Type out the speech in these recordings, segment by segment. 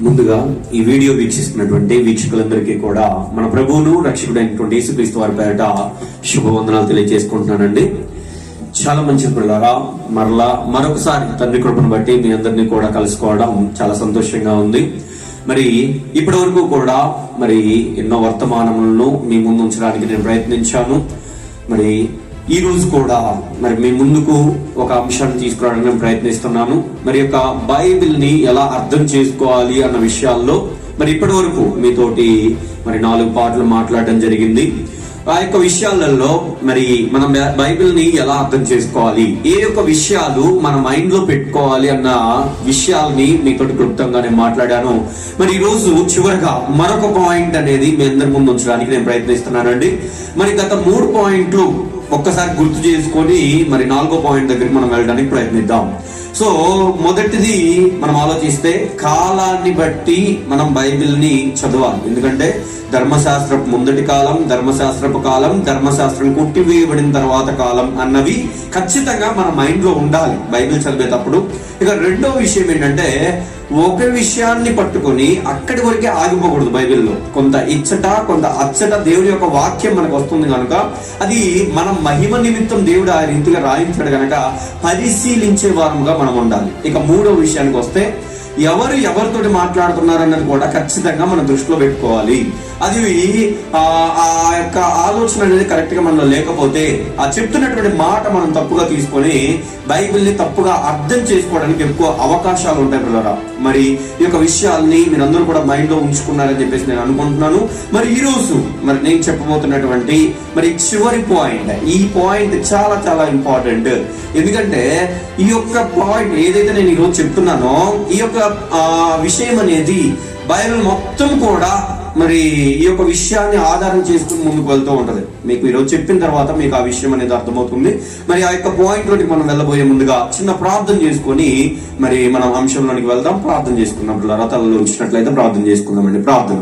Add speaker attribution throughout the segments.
Speaker 1: ముందుగా ఈ వీడియో వీక్షిస్తున్నటువంటి వీక్షకులందరికీ కూడా మన ప్రభువును రక్షకుడైనటువంటి యేసుక్రీస్తు వారి పేరట శుభవందనాలు తెలియజేసుకుంటున్నానండి. చాలా మంచి పిల్లరా, మరొకసారి తండ్రి కృపను బట్టి మీ అందరినీ కూడా కలుసుకోవడం చాలా సంతోషంగా ఉంది. మరి ఇప్పటి వరకు కూడా ఎన్నో వర్తమానములను మీ ముందు ఉంచడానికి నేను ప్రయత్నించాను. ఈ రోజు కూడా మీ ముందుకు ఒక అంశాన్ని తీసుకురావడానికి నేను ప్రయత్నిస్తున్నాను. యొక్క బైబిల్ ని ఎలా అర్థం చేసుకోవాలి అన్న విషయాల్లో ఇప్పటి వరకు మీతోటి 4 పాటలు మాట్లాడడం జరిగింది. ఆ యొక్క విషయాలలో మనం బైబిల్ ని ఎలా అర్థం చేసుకోవాలి, ఏ యొక్క విషయాలు మన మైండ్ లో పెట్టుకోవాలి అన్న విషయాల్ని మీతోటి క్లుప్తంగా నేను మాట్లాడాను. ఈ రోజు చివరిగా మరొక పాయింట్ అనేది మీ అందరి ముందు ఉంచడానికి నేను ప్రయత్నిస్తున్నానండి. గత 3 పాయింట్లు ఒక్కసారి గుర్తు చేసుకొని 4వ పాయింట్ దగ్గరికి మనం వెళ్ళడానికి ప్రయత్నిద్దాం. సో మొదటిది మనం ఆలోచిస్తే కాలాన్ని బట్టి మనం బైబిల్ ని చదవాలి. ఎందుకంటే ధర్మశాస్త్రపు ముందటి కాలం, ధర్మశాస్త్రపు కాలం, ధర్మశాస్త్రం కొట్టివేయబడిన తర్వాత కాలం అన్నవి ఖచ్చితంగా మన మైండ్ లో ఉండాలి బైబిల్ చదివేటప్పుడు. ఇక రెండో విషయం ఏంటంటే ఒక విషయాన్ని పట్టుకొని అక్కడి వరకే ఆగిపోకూడదు. బైబిల్లో కొంత ఇచ్చట కొంత అచ్చట దేవుని యొక్క వాక్యం మనకు వస్తుంది కనుక అది మనం మహిమ నిమిత్తం దేవుడు ఆ రీతిగా రాయించాడు కనుక పరిశీలించే వారముగా మనం ఉండాలి. ఇక మూడో విషయానికి వస్తే ఎవరితోటి మాట్లాడుతున్నారు అన్నది కూడా ఖచ్చితంగా మనం దృష్టిలో పెట్టుకోవాలి. అది ఆ యొక్క ఆలోచన అనేది కరెక్ట్ గా మనలో లేకపోతే ఆ చెప్తున్నటువంటి మాట మనం తప్పుగా తీసుకొని బైబిల్ ని తప్పుగా అర్థం చేసుకోవడానికి ఎక్కువ అవకాశాలు ఉంటాయి పిల్లరా. ఈ యొక్క విషయాల్ని మీరందరూ కూడా మైండ్ లో ఉంచుకున్నారని చెప్పేసి నేను అనుకుంటున్నాను. ఈ రోజు నేను చెప్పబోతున్నటువంటి చివరి పాయింట్, ఈ పాయింట్ చాలా చాలా ఇంపార్టెంట్. ఎందుకంటే ఈ యొక్క పాయింట్ ఏదైతే నేను ఈరోజు చెప్తున్నానో ఈ యొక్క విషయం అనేది బైబిల్ మొత్తం కూడా ఈ యొక్క విషయాన్ని ఆధారం చేసుకుని ముందుకు వెళ్తూ ఉంటది. మీకు ఈరోజు చెప్పిన తర్వాత మీకు ఆ విషయం అనేది అర్థమవుతుంది. ఆ యొక్క పాయింట్ లోకి మనం వెళ్ళబోయే ముందుగా చిన్న ప్రార్థన చేసుకొని మనం అంశంలోనికి వెళ్దాం. ప్రార్థన చేసుకుందాం పిల్లరా. తలలో ఉంచినట్లయితే ప్రార్థన చేసుకుందామండి. ప్రార్థన.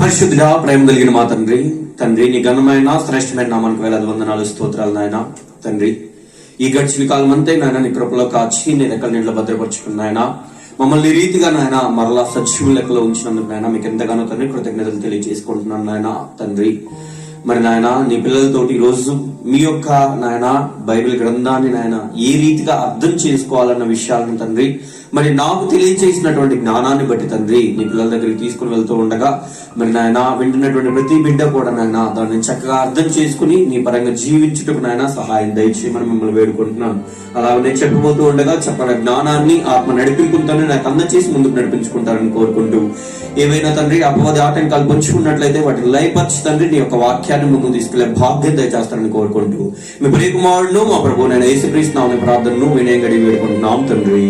Speaker 1: పరిశుద్ధుడా, ప్రేమ కలిగిన మా తండ్రి నీ ఘనమైన శ్రేష్టమైన నామానికి వేలాది వందనాలు, స్తోత్రాలు నాయన. తండ్రి ఈ గడిచిన కాలం అంతే నాయన నీ కృపలో కాచి నీ రెక్కల నీళ్ళలో భద్రపరుచుకున్నాయన మమ్మల్ని ఈ రీతిగా నాయన మరలా సజీవ లెక్కలో ఉంచినందుకు నాయన మీకు ఎంతగానో తండ్రి కృతజ్ఞతలు తెలియజేసుకుంటున్నాను నాయన. తండ్రి నాయన నీ పిల్లలతోటి ఈ రోజు మీ యొక్క నాయన బైబిల్ గ్రంథాన్ని నాయన ఏ రీతిగా అర్థం చేసుకోవాలన్న విషయాలను తండ్రి నాకు తెలియజేసినటువంటి జ్ఞానాన్ని బట్టి తండ్రి నీ పిల్లల దగ్గరికి తీసుకుని వెళ్తూ ఉండగా నాయన వింటున్నటువంటి ప్రతి బిడ్డ కూడా నాయన దాన్ని చక్కగా అర్థం చేసుకుని నీ పరంగా జీవించుటకు నాయన సహాయం దయచేయమని మిమ్మల్ని వేడుకుంటున్నాను. అలాగే చెప్పబోతూ ఉండగా చెప్పిన జ్ఞానాన్ని ఆత్మ నడిపించుకుంటానని నాకు అందచేసి ముందుకు నడిపించుకుంటారని కోరుకుంటూ ఏవైనా తండ్రి అపవాది ఆటంకాలు పంచుకున్నట్లయితే వాటిని లయపరిచి తండ్రి నీ యొక్క వాక్యాన్ని ముందుకు తీసుకెళ్లే భాగ్యం దయచేస్తారని కోరుకుంటూ మీ ప్రియకుమారుడు మా ప్రభు నేను యేసుక్రీస్తు నామమున ప్రార్థనను వినయంగా వేడుకుంటున్నాం తండ్రి.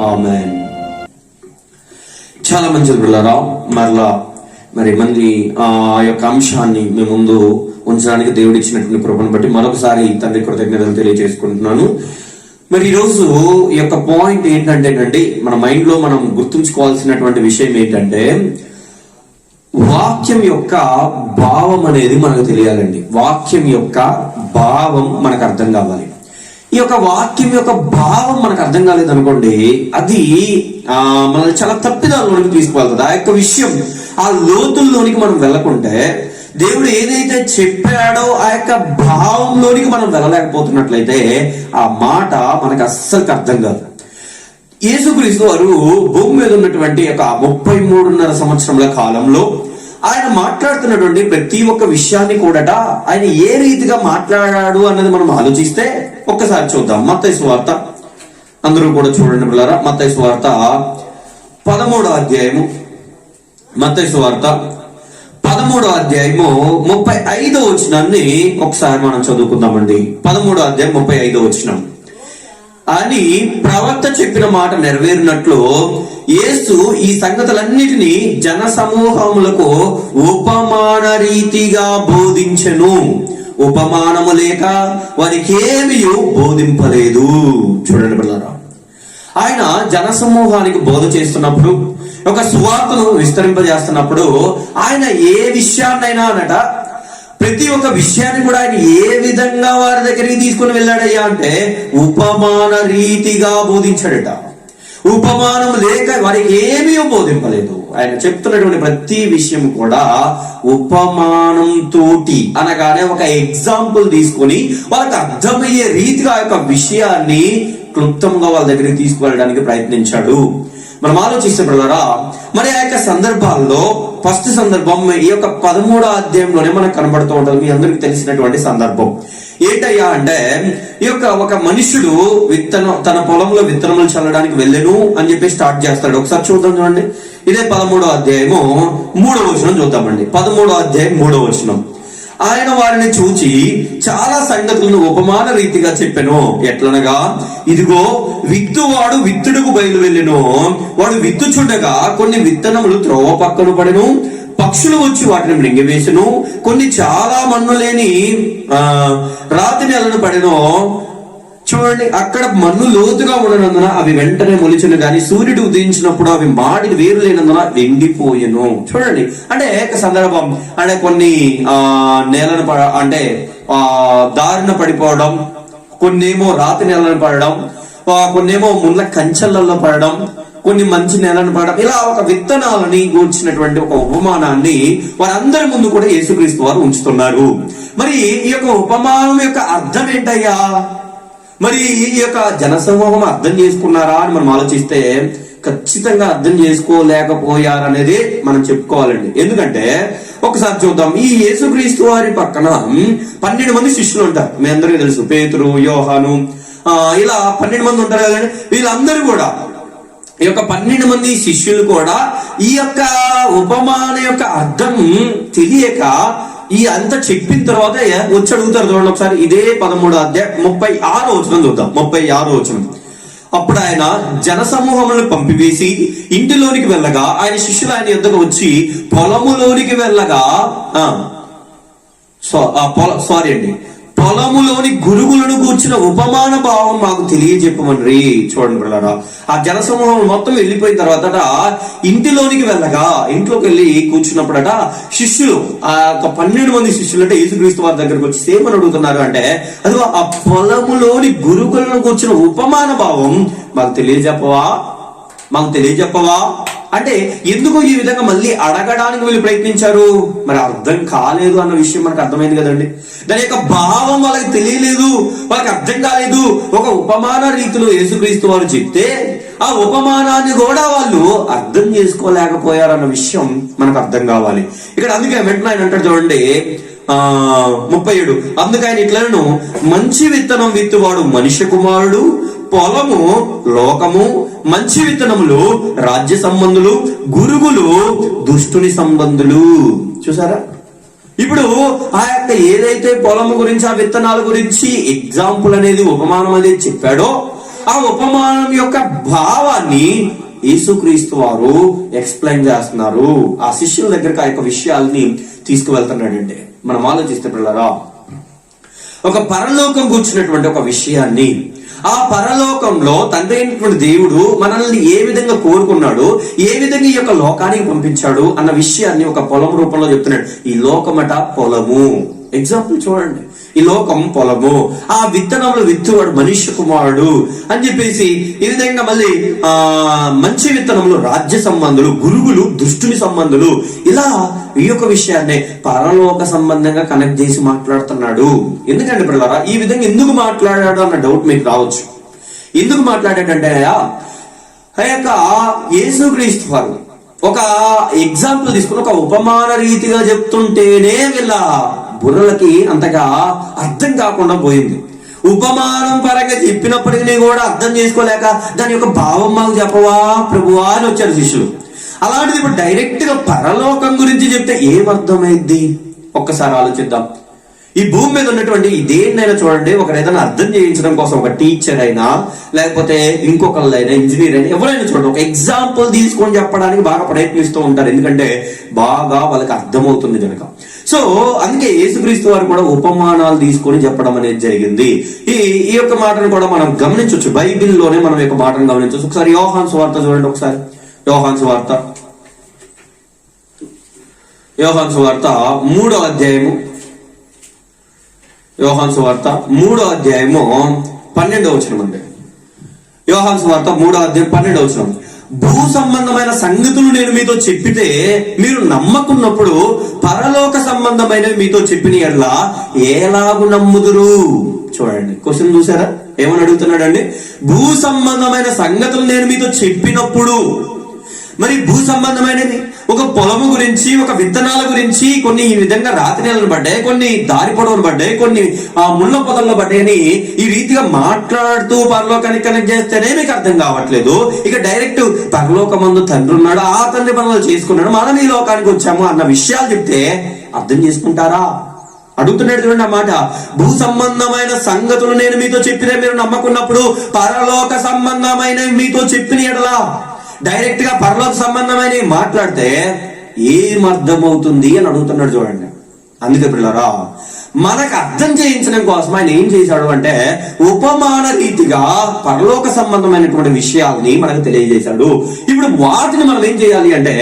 Speaker 1: ఆమేన్. చాలా మంచి పిల్లరా, మంది ఆ యొక్క అంశాన్ని మీ ముందు ఉంచడానికి దేవుడు ఇచ్చినటువంటి కృపను బట్టి మరొకసారి తండ్రి కృతజ్ఞతలు తెలియజేసుకుంటున్నాను. ఈ రోజు ఈ యొక్క పాయింట్ ఏంటంటేనండి మన మైండ్ లో మనం గుర్తుంచుకోవాల్సినటువంటి విషయం ఏంటంటే వాక్యం యొక్క భావం అనేది మనకు తెలియాలండి. వాక్యం యొక్క భావం మనకు అర్థం కావాలి. ఈ యొక్క వాక్యం యొక్క భావం మనకు అర్థం కాలేదు అనుకోండి, అది మనల్ని చాలా తప్పిదాల్లోనికి తీసుకువెళ్తుంది. ఆ యొక్క విషయం ఆ లోతుల్లోనికి మనం వెళ్ళకుంటే దేవుడు ఏదైతే చెప్పాడో ఆ యొక్క భావంలోనికి మనం వెళ్ళలేకపోతున్నట్లయితే ఆ మాట మనకు అస్సలు అర్థం కాదు. యేసుక్రీస్తు వారు భూమి మీద ఉన్నటువంటి ఒక 33.5 సంవత్సరముల కాలంలో ఆయన మాట్లాడుతున్నటువంటి ప్రతి ఒక్క విషయాన్ని కూడా ఆయన ఏ రీతిగా మాట్లాడాడు అన్నది మనం ఆలోచిస్తే ఒక్కసారి చూద్దాం. మత్తయి సువార్త అందరూ కూడా చూడండి పిల్లరా. మత్తయి సువార్త 13వ అధ్యాయము, మత్తయి సువార్త 13వ అధ్యాయము 35వ వచనాన్ని ఒకసారి మనం చదువుకుందామండి. 13వ అధ్యాయం 35వ వచనం. అని ప్రవక్త చెప్పిన మాట నెరవేరినట్లు యేసు ఈ సంగతులన్నిటినీ జన సమూహములకు ఉపమాన రీతిగా బోధించెను. ఉపమానము లేక వారికి ఏమీ బోధింపలేదు. చూడండి పిల్లరా, ఆయన జన సమూహానికి బోధ చేస్తున్నప్పుడు, ఒక సువార్తను విస్తరింపజేస్తున్నప్పుడు ఆయన ఏ విషయాన్నైనా అనట ప్రతి ఒక్క విషయాన్ని కూడా ఆయన ఏ విధంగా వారి దగ్గరికి తీసుకుని వెళ్ళాడయ్యా అంటే ఉపమాన రీతిగా బోధించాడట. ఉపమానం లేక వారికి ఏమీ బోధింపలేదు. ఆయన చెప్తున్నటువంటి ప్రతి విషయం కూడా ఉపమానం తోటి అనగానే ఒక ఎగ్జాంపుల్ తీసుకొని వాళ్ళకి అర్థమయ్యే రీతిగా ఆ యొక్క విషయాన్ని క్లుప్తంగా వాళ్ళ దగ్గరికి తీసుకువెళ్ళడానికి ప్రయత్నించాడు. మనం ఆలోచిస్తే బ్రదరా, మరి ఆ యొక్క సందర్భాల్లో ఫస్ట్ సందర్భం ఈ యొక్క 13వ అధ్యాయంలోనే మనకు కనబడుతూ ఉంటుంది. మీ అందరికి తెలిసినటువంటి సందర్భం ఏంటయ్యా అంటే, ఈ యొక్క ఒక మనుషుడు తన పొలంలో విత్తనములు చల్లడానికి వెళ్ళెను అని చెప్పి స్టార్ట్ చేస్తాడు. ఒకసారి చూద్దాం, చూడండి. ఇదే 13వ అధ్యాయము 3వ వచనం చూద్దామండి. 13వ అధ్యాయం 3వ వచనం. ఆయన వారిని చూచి చాలా సంగతులను ఉపమాన రీతిగా చెప్పెను. ఎట్లనగా, ఇదిగో విత్తువాడు విత్తుడుకు బయలు వెళ్ళెను. వాడు విత్తుచుండగా కొన్ని విత్తనములు త్రోవ పక్కన పడెను, పక్షులు వచ్చి వాటిని మృంగివేసెను. కొన్ని చాలా మన్ను లేని రాతి నేలను పడెను. చూడండి, అక్కడ మన్ను లోతుగా ఉండనందున అవి వెంటనే మొలిచెను, గాని సూర్యుడు ఉదయించినప్పుడు అవి మాడిని వేరు లేనందున ఎండిపోయెను. చూడండి, అంటే సందర్భం అంటే కొన్ని నేలను అంటే దారిన పడిపోవడం, కొన్నేమో రాతి నేలను పడడం, కొన్నేమో ముళ్ళ కంచెలలో పడడం, కొన్ని మంచి నేలను పడడం, ఇలా ఒక విత్తనాలని గూర్చినటువంటి ఒక ఉపమానాన్ని వారందరి ముందు కూడా యేసుక్రీస్తు వారు ఉంచుతున్నారు. మరి ఈ యొక్క ఉపమానం యొక్క అర్థం ఏంటయ్యా? మరి ఈ యొక్క జనసమూహం అర్థం చేసుకున్నారా అని మనం ఆలోచిస్తే ఖచ్చితంగా అర్థం చేసుకోలేకపోయారనేది మనం చెప్పుకోవాలండి. ఎందుకంటే ఒకసారి చూద్దాం, ఈ యేసుక్రీస్తు వారి పక్కన 12 మంది శిష్యులు ఉంటారు. మీ అందరికీ తెలుసు, పేతురు, యోహాను, ఇలా 12 మంది ఉంటారు కదండి. వీళ్ళందరూ కూడా, ఈ యొక్క 12 మంది శిష్యులు కూడా ఈ యొక్క ఉపమాన యొక్క అర్థం తెలియక ఈ అంతా చెప్పిన తర్వాత వచ్చి అడుగుతారు. చూడండి ఒకసారి, ఇదే 13వ అధ్యాయం 36వ వచనం చూద్దాం. 36వ వచనం. అప్పుడు ఆయన జనసమూహములను పంపివేసి ఇంటిలోనికి వెళ్ళగా ఆయన శిష్యులు ఆయన యొద్దకు వచ్చి పొలములోనికి వెళ్ళగా పొలములోని గురుగులను కూర్చున్న ఉపమాన భావం మాకు తెలియజెప్పమని. చూడండి బ్రదరా, ఆ జనసమూహం మొత్తం వెళ్ళిపోయిన తర్వాత ఇంటిలోనికి వెళ్ళగా, ఇంట్లోకి వెళ్ళి కూర్చున్నప్పుడట శిష్యులు, ఆ 12 మంది శిష్యులు అంటే యేసుక్రీస్తు వారి దగ్గరకు వచ్చి ఏమని అడుగుతున్నారు అంటే, అది ఆ పొలములోని గురుగులను కూర్చున్న ఉపమాన భావం మాకు తెలియజెప్పవా అంటే ఎందుకు ఈ విధంగా మళ్ళీ అడగడానికి వీళ్ళు ప్రయత్నించారు? మరి అర్థం కాలేదు అన్న విషయం మనకు అర్థమైంది కదండి. దాని యొక్క భావం వాళ్ళకి తెలియలేదు, వాళ్ళకి అర్థం కాలేదు. ఒక ఉపమాన రీతిలో యేసుక్రీస్తు వారు చెప్తే ఆ ఉపమానాన్ని కూడా వాళ్ళు అర్థం చేసుకోలేకపోయారన్న విషయం మనకు అర్థం కావాలి. ఇక్కడ అందుకే వెంటనే ఆయన అంటాడు, చూడండి 37. అందుకే ఆయన ఇట్లను, మంచి విత్తనం విత్తువాడు మనిషి కుమారుడు, పొలము లోకము, మంచి విత్తనములు రాజ్య సంబంధులు, గురుగులు దుష్టుని సంబంధులు. చూసారా? ఇప్పుడు ఆ యొక్క ఏదైతే పొలము గురించి, ఆ విత్తనాల గురించి ఎగ్జాంపుల్ అనేది, ఉపమానం అనేది చెప్పాడో, ఆ ఉపమానం యొక్క భావాన్ని యేసుక్రీస్తు వారు ఎక్స్ప్లెయిన్ చేస్తున్నారు. ఆ శిష్యుల దగ్గరకు ఆ యొక్క విషయాల్ని తీసుకువెళ్తున్నాడంటే మనం ఆలోచిస్తే పిల్లరా, ఒక పరలోకం కూర్చున్నటువంటి ఒక విషయాన్ని, ఆ పరలోకంలో తండ్రి అయినటువంటి దేవుడు మనల్ని ఏ విధంగా కోరుకున్నాడు, ఏ విధంగా ఈ యొక్క లోకానికి పంపించాడు అన్న విషయాన్ని ఒక పొలం రూపంలో చెప్తున్నాడు. ఈ లోకమట పొలము. ఎగ్జాంపుల్ చూడండి, ఈ లోకం పొలము, ఆ విత్తనంలో విత్తువాడు మనిషి కుమారుడు అని చెప్పేసి ఈ విధంగా మళ్ళీ మంచి విత్తనంలో రాజ్య సంబంధులు, గురుగులు దుష్టుని సంబంధులు, ఇలా ఈ యొక్క విషయాన్ని పరలోక సంబంధంగా కనెక్ట్ చేసి మాట్లాడుతున్నాడు. ఎందుకంటే పిల్లరా, ఈ విధంగా ఎందుకు మాట్లాడాడు అన్న డౌట్ మీకు రావచ్చు. ఎందుకు మాట్లాడాడంటే, ఆ యొక్క యేసుక్రీస్తు వారు ఒక ఎగ్జాంపుల్ తీసుకుని ఒక ఉపమాన రీతిగా చెప్తుంటేనే వీళ్ళ బుర్రలకి అంతగా అర్థం కాకుండా పోయింది. ఉపమానం పరంగా చెప్పినప్పటికీ కూడా అర్థం చేసుకోలేక దాని యొక్క భావం మాకు చెప్పవా ప్రభువా అని వచ్చారు శిష్యులు. అలాంటిది ఇప్పుడు డైరెక్ట్ గా పరలోకం గురించి చెప్తే ఏమర్థమైంది? ఒక్కసారి ఆలోచిద్దాం. ఈ భూమి మీద ఉన్నటువంటి దేన్నైనా చూడండి, ఒకరు ఏదైనా అర్థం చేయించడం కోసం ఒక టీచర్ అయినా, లేకపోతే ఇంకొకళ్ళైనా, ఇంజనీర్ అయినా, ఎవరైనా చూడండి, ఒక ఎగ్జాంపుల్ తీసుకొని చెప్పడానికి బాగా ప్రయత్నిస్తూ ఉంటారు. ఎందుకంటే బాగా వాళ్ళకి అర్థమవుతుంది కనుక. సో అందుకే యేసుక్రీస్తు వారు కూడా ఉపమానాలు తీసుకొని చెప్పడం అనేది జరిగింది. ఈ యొక్క మాటను కూడా మనం గమనించవచ్చు, బైబిల్లోనే మనం యొక్క మాటను గమనించవచ్చు. ఒకసారి యోహాను సువార్త చూడండి. ఒకసారి యోహాను సువార్త 3వ అధ్యాయము, యోహాను సువార్త 3వ అధ్యాయము 12వ వచనం అండి. యోహాను సువార్త 3:12. భూ సంబంధమైన సంగతులు నేను మీతో చెప్పితే మీరు నమ్మకున్నప్పుడు పరలోక సంబంధమైనవి మీతో చెప్పిన ఎడల ఎలాగు నమ్ముదురు? చూడండి, క్వశ్చన్ చూసారా? ఏమని అడుగుతున్నాడండి? భూ సంబంధమైన సంగతులు నేను మీతో చెప్పినప్పుడు, మరి భూ సంబంధమైనది ఒక పొలము గురించి, ఒక విత్తనాల గురించి, కొన్ని ఈ విధంగా రాతి నేలలు పడ్డాయి, కొన్ని దారి పొడవులు పడ్డాయి, కొన్ని ముళ్ళ పొదల్లో పడ్డాయని ఈ రీతిగా మాట్లాడుతూ పరలోకానికి కనెక్ట్ చేస్తేనే మీకు అర్థం కావట్లేదు. ఇక డైరెక్ట్ పరలోకమందు తండ్రి ఉన్నాడు, ఆ తండ్రి పనులు చేసుకున్నాడు, మనం ఈ లోకానికి వచ్చాము అన్న విషయాలు చెప్తే అర్థం చేసుకుంటారా? అడుగుతున్నాడు చూడండి ఆ మాట. భూ సంబంధమైన సంగతులు నేను మీతో చెప్పిన మీరు నమ్మకున్నప్పుడు పరలోక సంబంధమైనవి మీతో చెప్పిన ఎడలా, డైరెక్ట్ గా పరలోక సంబంధమైనవి మాట్లాడితే ఏం అర్థమవుతుంది అని అడుగుతున్నాడు చూడండి. అందుకే పిల్లరా, మనకు అర్థం చేయించడం కోసం ఆయన ఏం చేశాడు అంటే ఉపమాన రీతిగా పరలోక సంబంధమైనటువంటి విషయాల్ని మనకు తెలియజేశాడు. ఇప్పుడు వాటిని మనం ఏం చేయాలి అంటే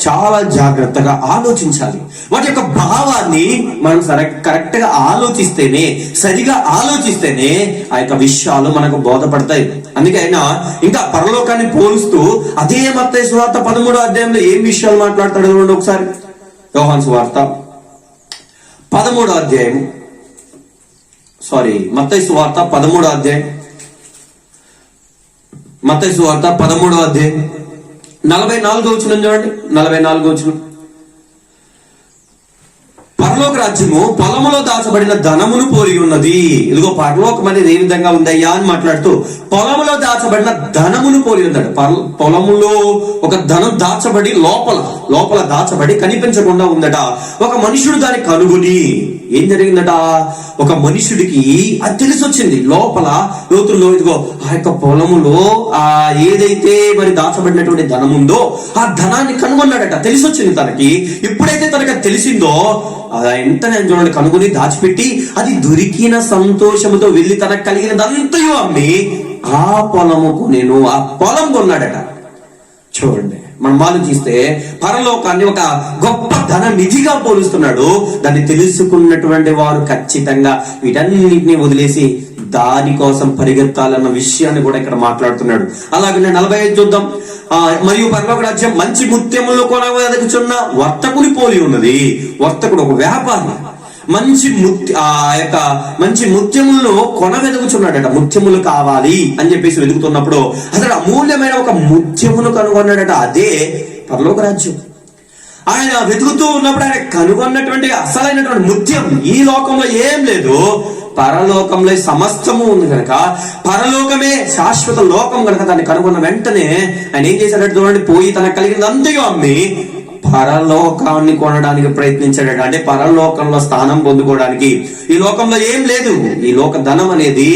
Speaker 1: చాలా జాగ్రత్తగా ఆలోచించాలి. వాటి యొక్క భావాన్ని మనం కరెక్ట్ గా ఆలోచిస్తేనే, సరిగా ఆలోచిస్తేనే ఆ యొక్క విషయాలు మనకు బోధపడతాయి. అందుకే ఆయన ఇంకా పరలోకాన్ని పోలుస్తూ అదే మత్తయి సువార్త 13వ అధ్యాయంలో ఏం విషయాలు మాట్లాడతాడు చూడండి ఒకసారి. యోహాను సువార్త 13వ అధ్యాయం, మత్తయి సువార్త 13వ అధ్యాయం, మత్తయి సువార్త 13వ అధ్యాయం 44వ వచనం చూడండి. 44వ వచనం, పరలోక రాజ్యము పొలములో దాచబడిన ధనమును పోలి ఉన్నది. ఇదిగో పరలోకం అనేది ఏ విధంగా ఉందయ్యా అని మాట్లాడుతూ పొలములో దాచబడిన ధనమును పోలి ఉన్నాడు. పొలములో ఒక ధనం దాచబడి లోపల దాచబడి కనిపించకుండా ఉందట. ఒక మనుషుడు దాన్ని కనుగొని ఏం జరిగిందట, ఒక మనుషుడికి అది తెలిసి వచ్చింది. లోపల లోతుల్లో ఇదిగో ఆ యొక్క పొలములో ఏదైతే మరి దాచబడినటువంటి ధనం ఉందో ఆ ధనాన్ని కనుగొన్నాడట. తెలిసి వచ్చింది తనకి. ఎప్పుడైతే తనకి తెలిసిందో వెంటనే చూడండి కనుగొని దాచిపెట్టి అది దొరికిన సంతోషముతో వెళ్ళి తనకు కలిగినదంతయు అమ్మి ఆ పొలముకు నేను ఆ పొలం కొన్నాడట. చూడండి, మనం ఆలోచిస్తే పరలోకాన్ని ఒక గొప్ప ధన నిధిగా పోలుస్తున్నాడు. దాన్ని తెలుసుకున్నటువంటి వారు ఖచ్చితంగా వీటన్నిటిని వదిలేసి దానికోసం పరిగెత్తాలన్న విషయాన్ని కూడా ఇక్కడ మాట్లాడుతున్నాడు. అలాగే 45 చూద్దాం. మరియు పరలోక రాజ్యం మంచి ముత్యములు కొనవెదకుచున్న వర్తకుని పోలి ఉన్నది. వర్తకుడు ఒక వ్యాపారి మంచి ముత్యములను కొనవెదుకుచున్నాడట. ముత్యములు కావాలి అని చెప్పేసి వెతుకుతున్నప్పుడు అతడు అమూల్యమైన ఒక ముత్యమును కనుగొన్నాడట. అదే పరలోక రాజ్యం. ఆయన వెతుకుతూ ఉన్నప్పుడు ఆయన కనుగొన్నటువంటి అసలైనటువంటి ముత్యం ఈ లోకంలో ఏం లేదు, పరలోకంలో సమస్తము ఉంది కనుక, పరలోకమే శాశ్వత లోకం కనుక దాన్ని కనుగొన్న వెంటనే ఆయన ఏం చేశాడంటే చూడండి, పోయి తనకు కలిగింది అంతగా అమ్మి పరలోకాన్ని కొనడానికి ప్రయత్నించాడట. అంటే పరలోకంలో స్థానం పొందుకోవడానికి. ఈ లోకంలో ఏం లేదు, ఈ లోక ధనం అనేది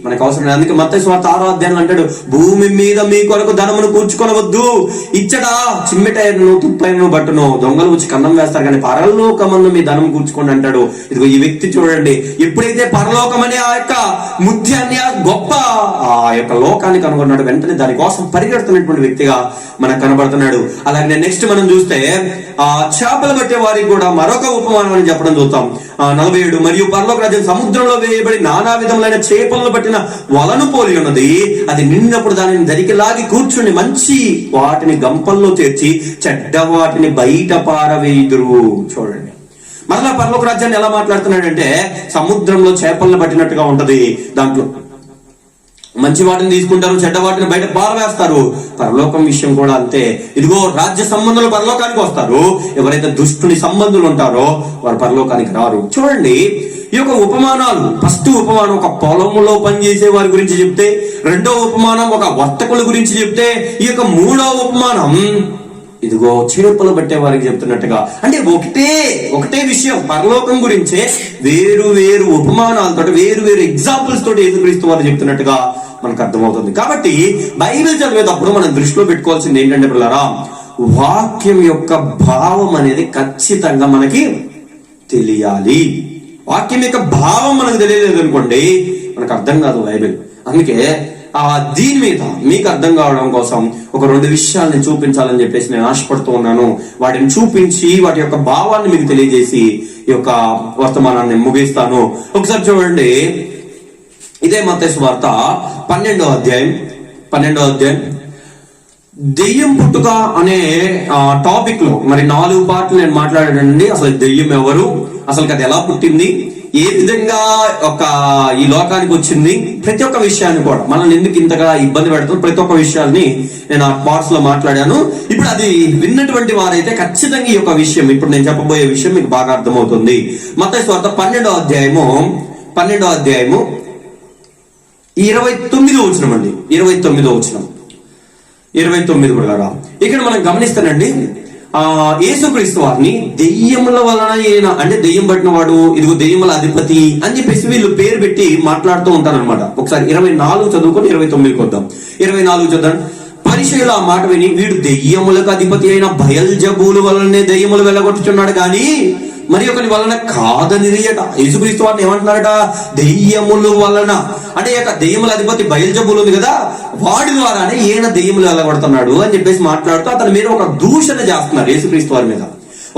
Speaker 1: మనకు అవసరం లేదు. అందుకే మత్తయి సువార్త 6వ అధ్యాయంలో అంటాడు, భూమి మీద మీ కొరకు ధనమును కూర్చుకొనవద్దు, ఇచ్చడా చిమ్మెటైను తుప్పైను బట్టును దొంగలు వచ్చి కన్నం వేస్తారు, కానీ పరలోకమందు మీ ధనం కూర్చుకోండి అంటాడు. ఇదిగో ఈ వ్యక్తి చూడండి, ఎప్పుడైతే పరలోకం అనే ఆ యొక్క ముత్యాన్ని, ఆ గొప్ప ఆ యొక్క లోకాన్ని కనుగొన్నాడు, వెంటనే దానికోసం పరిగెడుతున్నటువంటి వ్యక్తిగా మనకు కనబడుతున్నాడు. అలాగే నెక్స్ట్ మనం చూస్తే ఆ చేపలు పట్టే వారికి కూడా మరొక ఉపమానం అని చెప్పడం చూస్తాం. 47 మరియు పరలోక రాజ్యం సముద్రంలో వేయబడి నానా విధములైన చేపలను పట్టిన వలను పోలి ఉన్నది. అది నిన్నప్పుడు దానిని దరికి లాగి కూర్చుని మంచి వాటిని గంపల్లో చేర్చి చెడ్డ వాటిని బయట పారవేయుదురు. చూడండి, మరలా పరలోక రాజ్యాన్ని ఎలా మాట్లాడుతున్నాడంటే సముద్రంలో చేపలను పట్టినట్టుగా ఉంటది. దాంట్లో మంచి వాటిని తీసుకుంటారు, చెడ్డ వాటిని బయట పారవేస్తారు. పరలోకం విషయం కూడా అంతే. ఇదిగో రాజ్య సంబంధులు పరలోకానికి వస్తారు, ఎవరైతే దుష్టుని సంబంధులు ఉంటారో వారు పరలోకానికి రారు. చూడండి, ఈ యొక్క ఉపమానాలు, ఫస్ట్ ఉపమానం ఒక పొలములో పనిచేసే వారి గురించి చెప్తే, రెండో ఉపమానం ఒక వర్తకుల గురించి చెప్తే, ఈ యొక్క మూడో ఉపమానం ఇదిగో చేపలు పట్టే వారికి చెప్తున్నట్టుగా. అంటే ఒకటే విషయం, పరలోకం గురించే వేరు వేరు ఉపమానాలతో, వేరు వేరు ఎగ్జాంపుల్స్ తోటి యేసుక్రీస్తు వారు చెప్తున్నట్టుగా మనకు అర్థమవుతుంది. కాబట్టి బైబిల్ చదివేటప్పుడు మనం దృష్టిలో పెట్టుకోవాల్సింది ఏంటంటే పిల్లరా, వాక్యం యొక్క భావం అనేది ఖచ్చితంగా మనకి తెలియాలి. వాక్యం యొక్క భావం మనకు తెలియలేదు అనుకోండి, మనకు అర్థం కాదు బైబిల్. అందుకే దీని మీద మీకు అర్థం కావడం కోసం ఒక 2 విషయాల్ని చూపించాలని చెప్పేసి నేను ఆశపడుతూ ఉన్నాను. వాటిని చూపించి వాటి యొక్క భావాన్ని మీకు తెలియజేసి ఈ యొక్క వర్తమానాన్ని ముగిస్తాను. ఒకసారి చూడండి, ఇదే మత్తయి సువార్త 12వ అధ్యాయం 12వ అధ్యాయం దెయ్యం పుట్టుక అనే టాపిక్ లో మరి 4 పార్ట్లు నేను మాట్లాడానండి. అసలు దెయ్యం ఎవరు, అసలు అది ఎలా పుట్టింది, ఏ విధంగా ఈ లోకానికి వచ్చింది, ప్రతి ఒక్క విషయాన్ని కూడా మనల్ని ఎందుకు ఇంతగా ఇబ్బంది పెడుతుంది, ప్రతి ఒక్క విషయాన్ని నేను ఆ పార్ట్స్ లో మాట్లాడాను. ఇప్పుడు అది విన్నటువంటి వారైతే ఖచ్చితంగా ఈ యొక్క విషయం, ఇప్పుడు నేను చెప్పబోయే విషయం మీకు బాగా అర్థమవుతుంది. మత్తయి సువార్త 12వ అధ్యాయము 29వ వచనం అండి. 29వ వచనం 29 కూడా ఇక్కడ మనం గమనిస్తానండి. యేసుక్రీస్తు వారిని దెయ్యముల వలన అంటే దెయ్యం పట్టిన వాడు, ఇదిగో దెయ్యముల అధిపతి అని చెప్పేసి వీళ్ళు పేరు పెట్టి మాట్లాడుతూ ఉంటారనమాట. ఒకసారి 24 చదువుకొని 29కి వద్దాం. 24 చదువు. పరిచయులు ఆ మాట విని, వీడు దెయ్యములకు అధిపతి అయిన బయల్జబూలు వలనే దెయ్యములు వెళ్ళగొట్టుచున్నాడు గాని మరి ఒకరి వలన కాదని యేసుక్రీస్తు వారిని ఏమంటున్నారట, దెయ్యముల వలన అంటే దెయ్యముల అధిపతి బయల్జబూలు ఉంది కదా, వాడి ద్వారానే ఈయన దెయ్యములు వెళ్ళగొడుతున్నాడు అని చెప్పేసి మాట్లాడుతూ అతని మీద ఒక దూషణ చేస్తున్నారు. యేసుక్రీస్తు వారి మీద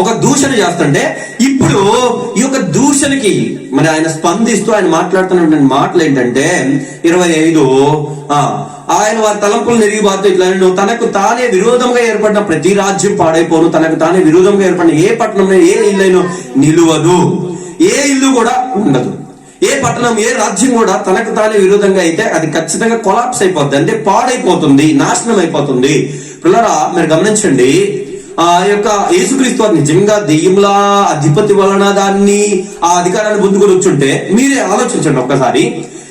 Speaker 1: ఒక దూషణ చేస్తుంటే ఇప్పుడు ఈ యొక్క దూషణకి మరి ఆయన స్పందిస్తూ ఆయన మాట్లాడుతున్నటువంటి మాటలు ఏంటంటే 25 ఆయన వారి తలంపులు నెరిగిబారుతూ ఇట్లా, తనకు తానే విరోధంగా ఏర్పడిన ప్రతి రాజ్యం పాడైపోను, తనకు తానే విరోధంగా ఏర్పడిన ఏ పట్టణంలో ఏ ఇల్లైనా నిలువదు, ఏ ఇల్లు కూడా ఉండదు, ఏ పట్టణం ఏ రాజ్యం కూడా తనకు తానే విరోధంగా అయితే అది ఖచ్చితంగా కొలాప్స్ అయిపోద్ది, అంటే పాడైపోతుంది, నాశనం అయిపోతుంది. పిల్లరా మీరు గమనించండి, ఆ యొక్క యేసుక్రీస్తు వారు నిజంగా దెయ్యముల అధిపతి వలన దాన్ని ఆ అధికారాన్ని పొందుకొని వచ్చుంటే మీరే ఆలోచించండి ఒక్కసారి.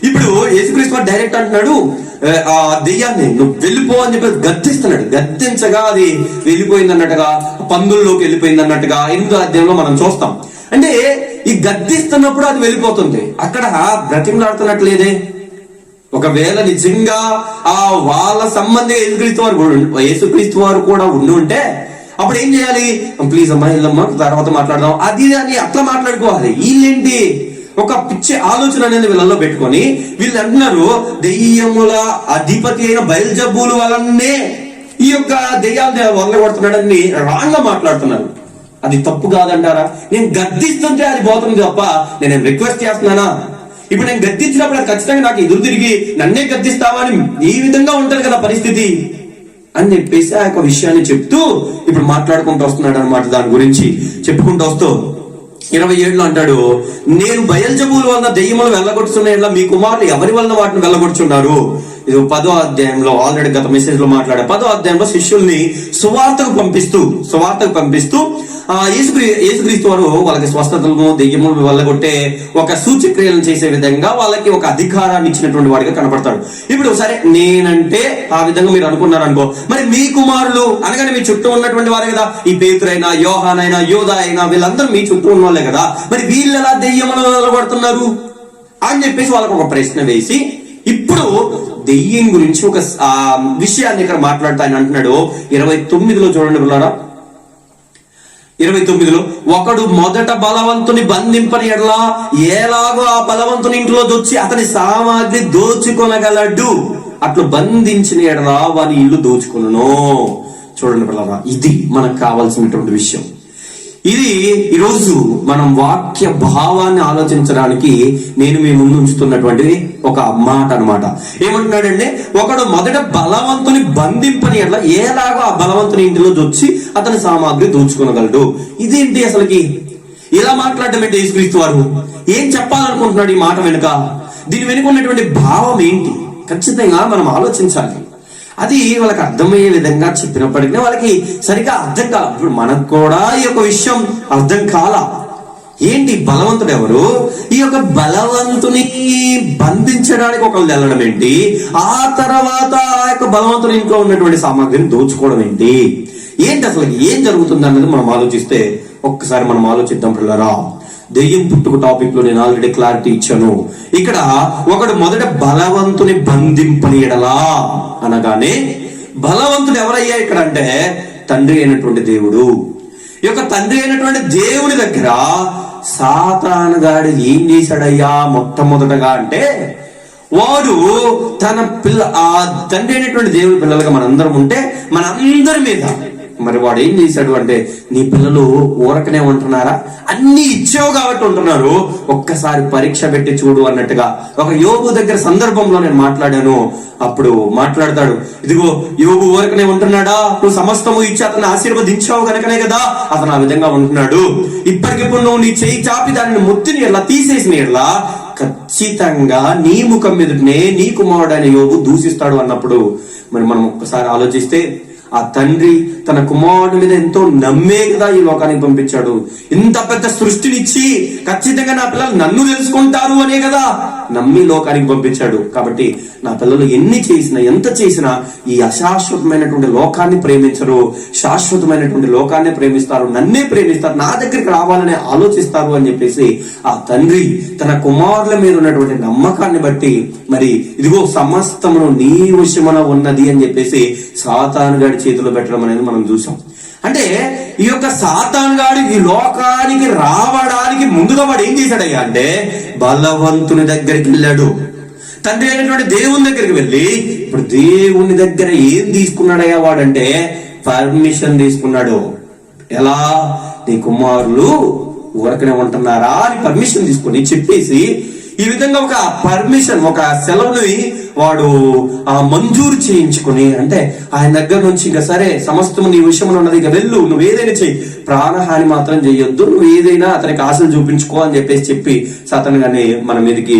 Speaker 1: ఇప్పుడు యేసుక్రీస్తు వారు డైరెక్ట్ అంటున్నాడు, ఆ దెయ్యాన్ని నువ్వు వెళ్ళిపో అని చెప్పి గద్దిస్తున్నాడు. గద్దించగా అది వెళ్ళిపోయింది అన్నట్టుగా, పందుల్లోకి వెళ్ళిపోయింది అన్నట్టుగా 8వ అధ్యాయంలో మనం చూస్తాం. అంటే ఈ గద్దిస్తున్నప్పుడు అది వెళ్ళిపోతుంది, అక్కడ బ్రతిమలాడుతున్నట్లేదే. ఒకవేళ నిజంగా ఆ వాళ్ళ సంబంధి యేసుక్రీస్తు వారు కూడా ఉంటే అప్పుడు ఏం చేయాలి, ప్లీజ్ అమ్మా ఇల్లమ్మ తర్వాత మాట్లాడదాం అది అని అట్లా మాట్లాడుకోవాలి. వీళ్ళేంటి ఒక పిచ్చి ఆలోచన అనేది వీళ్ళల్లో పెట్టుకొని వీళ్ళు అంటున్నారు దెయ్యముల అధిపతి అయిన బయల్జబూలు వలనే ఈ యొక్క దెయ్యాలు వదలగొడుతున్నాడని రాంగ్ గా మాట్లాడుతున్నారు. అది తప్పు కాదంటారా? నేను గద్దిస్తుంటే అది పోతుంది తప్ప నేను రిక్వెస్ట్ చేస్తున్నానా? ఇప్పుడు నేను గద్దించినప్పుడు అది ఖచ్చితంగా నాకు ఎదురు తిరిగి నన్నే గద్దిస్తావా అని ఈ విధంగా ఉంటది కదా పరిస్థితి అని చెప్పేసి ఆ యొక్క విషయాన్ని చెప్తూ ఇప్పుడు మాట్లాడుకుంటూ వస్తున్నాడు అనమాట. దాని గురించి చెప్పుకుంటూ వస్తూ 27లో అంటాడు, నేను బయల్జబూలు వలన దెయ్యములు వెళ్ళగొట్టుతున్న మీ కుమారులు ఎవరి వలన వాటిని వెళ్ళగొట్టుచున్నారు. ఇది 10వ అధ్యాయంలో ఆల్రెడీ గత మెసేజ్ లో మాట్లాడే 10వ అధ్యాయంలో శిష్యుల్ని సువార్తకు పంపిస్తూ యేసుక్రీస్తు వారు వాళ్ళకి స్వస్థతలను దెయ్యములు వెళ్ళగొట్టే ఒక సూచక్రియలను చేసే విధంగా వాళ్ళకి ఒక అధికారాన్ని ఇచ్చినటువంటి వాడిగా కనపడతాడు. ఇప్పుడు సరే నేనంటే ఆ విధంగా మీరు అనుకున్నారు అనుకో, మరి మీ కుమారులు అనగానే మీ చుట్టూ ఉన్నటువంటి వారే కదా, ఈ పేతురైనా యోహానైనా యోధా అయినా వీళ్ళందరూ మీ చుట్టూ ఉన్న వాళ్ళే కదా, మరి వీళ్ళు ఎలా దెయ్యములు వెళ్ళగొడుతున్నారు అని చెప్పేసి వాళ్ళకి ఒక ప్రశ్న వేసి ఇప్పుడు దెయ్యం గురించి ఒక విషయాన్ని ఇక్కడ మాట్లాడుతా ఆయన అంటున్నాడు. 29లో చూడండి పిల్లరా, 29లో ఒకడు మొదట బలవంతుని బంధింపని ఎడలా ఎలాగో ఆ బలవంతుని ఇంట్లో దొచ్చి అతని సామాగ్రి దోచుకొనగలడు, అట్లు బంధించిన ఎడలా వారి ఇల్లు దోచుకొనును. చూడండి పిల్లరా, ఇది మనకు కావాల్సినటువంటి విషయం. ఇది ఈరోజు మనం వాక్య భావాన్ని ఆలోచించడానికి నేను మీ ముందు ఉంచుతున్నటువంటి ఒక మాట అనమాట. ఏమంటున్నాడంటే ఒకడు మొదట బలవంతుని బంధింపని ఎట్లా ఎలాగో ఆ బలవంతుని ఇంటిలో వచ్చి అతని సామాగ్రి దోచుకొనగలడు. ఇదేంటి అసలుకి ఇలా మాట్లాడటం ఏంటి? యేసుక్రీస్తు వారు ఏం చెప్పాలనుకుంటున్నాడు ఈ మాట వెనుక? దీని వెనుక ఉన్నటువంటి భావం ఏంటి? ఖచ్చితంగా మనం ఆలోచించాలి. అది వాళ్ళకి అర్థమయ్యే విధంగా చెప్పినప్పటికీ వాళ్ళకి సరిగా అర్థం కాల. ఇప్పుడు మనకు కూడా ఈ యొక్క విషయం అర్థం కాల. ఏంటి బలవంతుడు ఎవరు? ఈ యొక్క బలవంతుని బంధించడానికి ఒకళ్ళు వెళ్ళడం ఏంటి? ఆ తర్వాత ఆ యొక్క బలవంతుని ఇంట్లో ఉన్నటువంటి సామాగ్రిని దోచుకోవడం ఏంటి? ఏంటి అసలు ఏం జరుగుతుంది అన్నది మనం ఆలోచిస్తే ఒక్కసారి మనం ఆలోచిద్దాం పిల్లరా. దెయ్యం పుట్టుక టాపిక్ లో నేను ఆల్రెడీ క్లారిటీ ఇచ్చాను. ఇక్కడ ఒకడు మొదట బలవంతుని బంధింపని ఎడలా అనగానే బలవంతుడు ఎవరయ్యా ఇక్కడ అంటే తండ్రి అయినటువంటి దేవుడు. ఈ యొక్క తండ్రి అయినటువంటి దేవుడి దగ్గర సాతాను గాడు ఏం చేశాడయ్యా మొట్టమొదటగా అంటే వాడు తన ఆ తండ్రి అయినటువంటి దేవుడి పిల్లలుగా మనందరం ఉంటే మనందరి మరి వాడు ఏం చేశాడు అంటే, నీ పిల్లలు ఊరకనే ఉంటున్నారా, అన్ని ఇచ్చావు కాబట్టి ఉంటున్నారు, ఒక్కసారి పరీక్ష పెట్టి చూడు అన్నట్టుగా ఒక యోబు దగ్గర సందర్భంలో నేను మాట్లాడాను. అప్పుడు మాట్లాడతాడు, ఇదిగో యోబు ఊరకనే ఉంటున్నాడా, నువ్వు సమస్తము ఇచ్చి అతను ఆశీర్వదించావు కనుకనే కదా అతను ఆ విధంగా ఉంటున్నాడు. ఇప్పటికిప్పుడు నువ్వు నీ చేయి చాపి దానిని ముత్తిని ఎట్లా తీసేసిన ఎట్లా ఖచ్చితంగా నీ ముఖం మీదనే నీ కుమారుడైన యోబు దూషిస్తాడు అన్నప్పుడు మరి మనం ఒక్కసారి ఆలోచిస్తే, ఆ తండ్రి తన కుమారుడి మీద ఎంతో నమ్మే కదా ఈ లోకానికి పంపించాడు. ఇంత పెద్ద సృష్టినిచ్చి ఖచ్చితంగా నా పిల్లలు నన్ను తెలుసుకుంటారు అనే కదా నమ్మి లోకానికి పంపించాడు. కాబట్టి నా పిల్లలు ఎన్ని చేసినా ఎంత చేసినా ఈ అశాశ్వతమైనటువంటి లోకాన్ని ప్రేమించరు, శాశ్వతమైనటువంటి లోకాన్ని ప్రేమిస్తారు, నన్నే ప్రేమిస్తారు, నా దగ్గరికి రావాలని ఆలోచిస్తారు అని చెప్పేసి ఆ తండ్రి తన కుమారుల మీద ఉన్నటువంటి నమ్మకాన్ని బట్టి మరి ఇదిగో సమస్తమును నీ వశమున ఉన్నది అని చెప్పేసి సాతాను గాడి చేతిలో పెట్టడం అనేది మనం చూసాం. అంటే ఈ యొక్క సాతాను గాడు ఈ లోకానికి రావడానికి ముందుగా వాడు ఏం చేశాడయ్యా అంటే, బలవంతుని దగ్గరికి వెళ్ళాడు. తండ్రి అయినటువంటి దేవుని దగ్గరికి వెళ్ళి, ఇప్పుడు దేవుని దగ్గర ఏం తీసుకున్నాడయ్యా వాడంటే, పర్మిషన్ తీసుకున్నాడు. ఎలా, నీ కుమారులు ఊరకనే ఉంటున్నారా అని పర్మిషన్ తీసుకొని చెప్పేసి, ఈ విధంగా ఒక పర్మిషన్, ఒక సెలవుని వాడు మంజూరు చేయించుకుని, అంటే ఆయన దగ్గర నుంచి ఇంకా సరే సమస్తం నీ విషయంలో ఉన్నది, ఇక వెళ్ళు, నువ్వు ఏదైనా చెయ్యి, ప్రాణహాని మాత్రం చెయ్యొద్దు, నువ్వు ఏదైనా అతనికి ఆశలు చూపించుకో అని చెప్పి సాతాను గాని మన మీదకి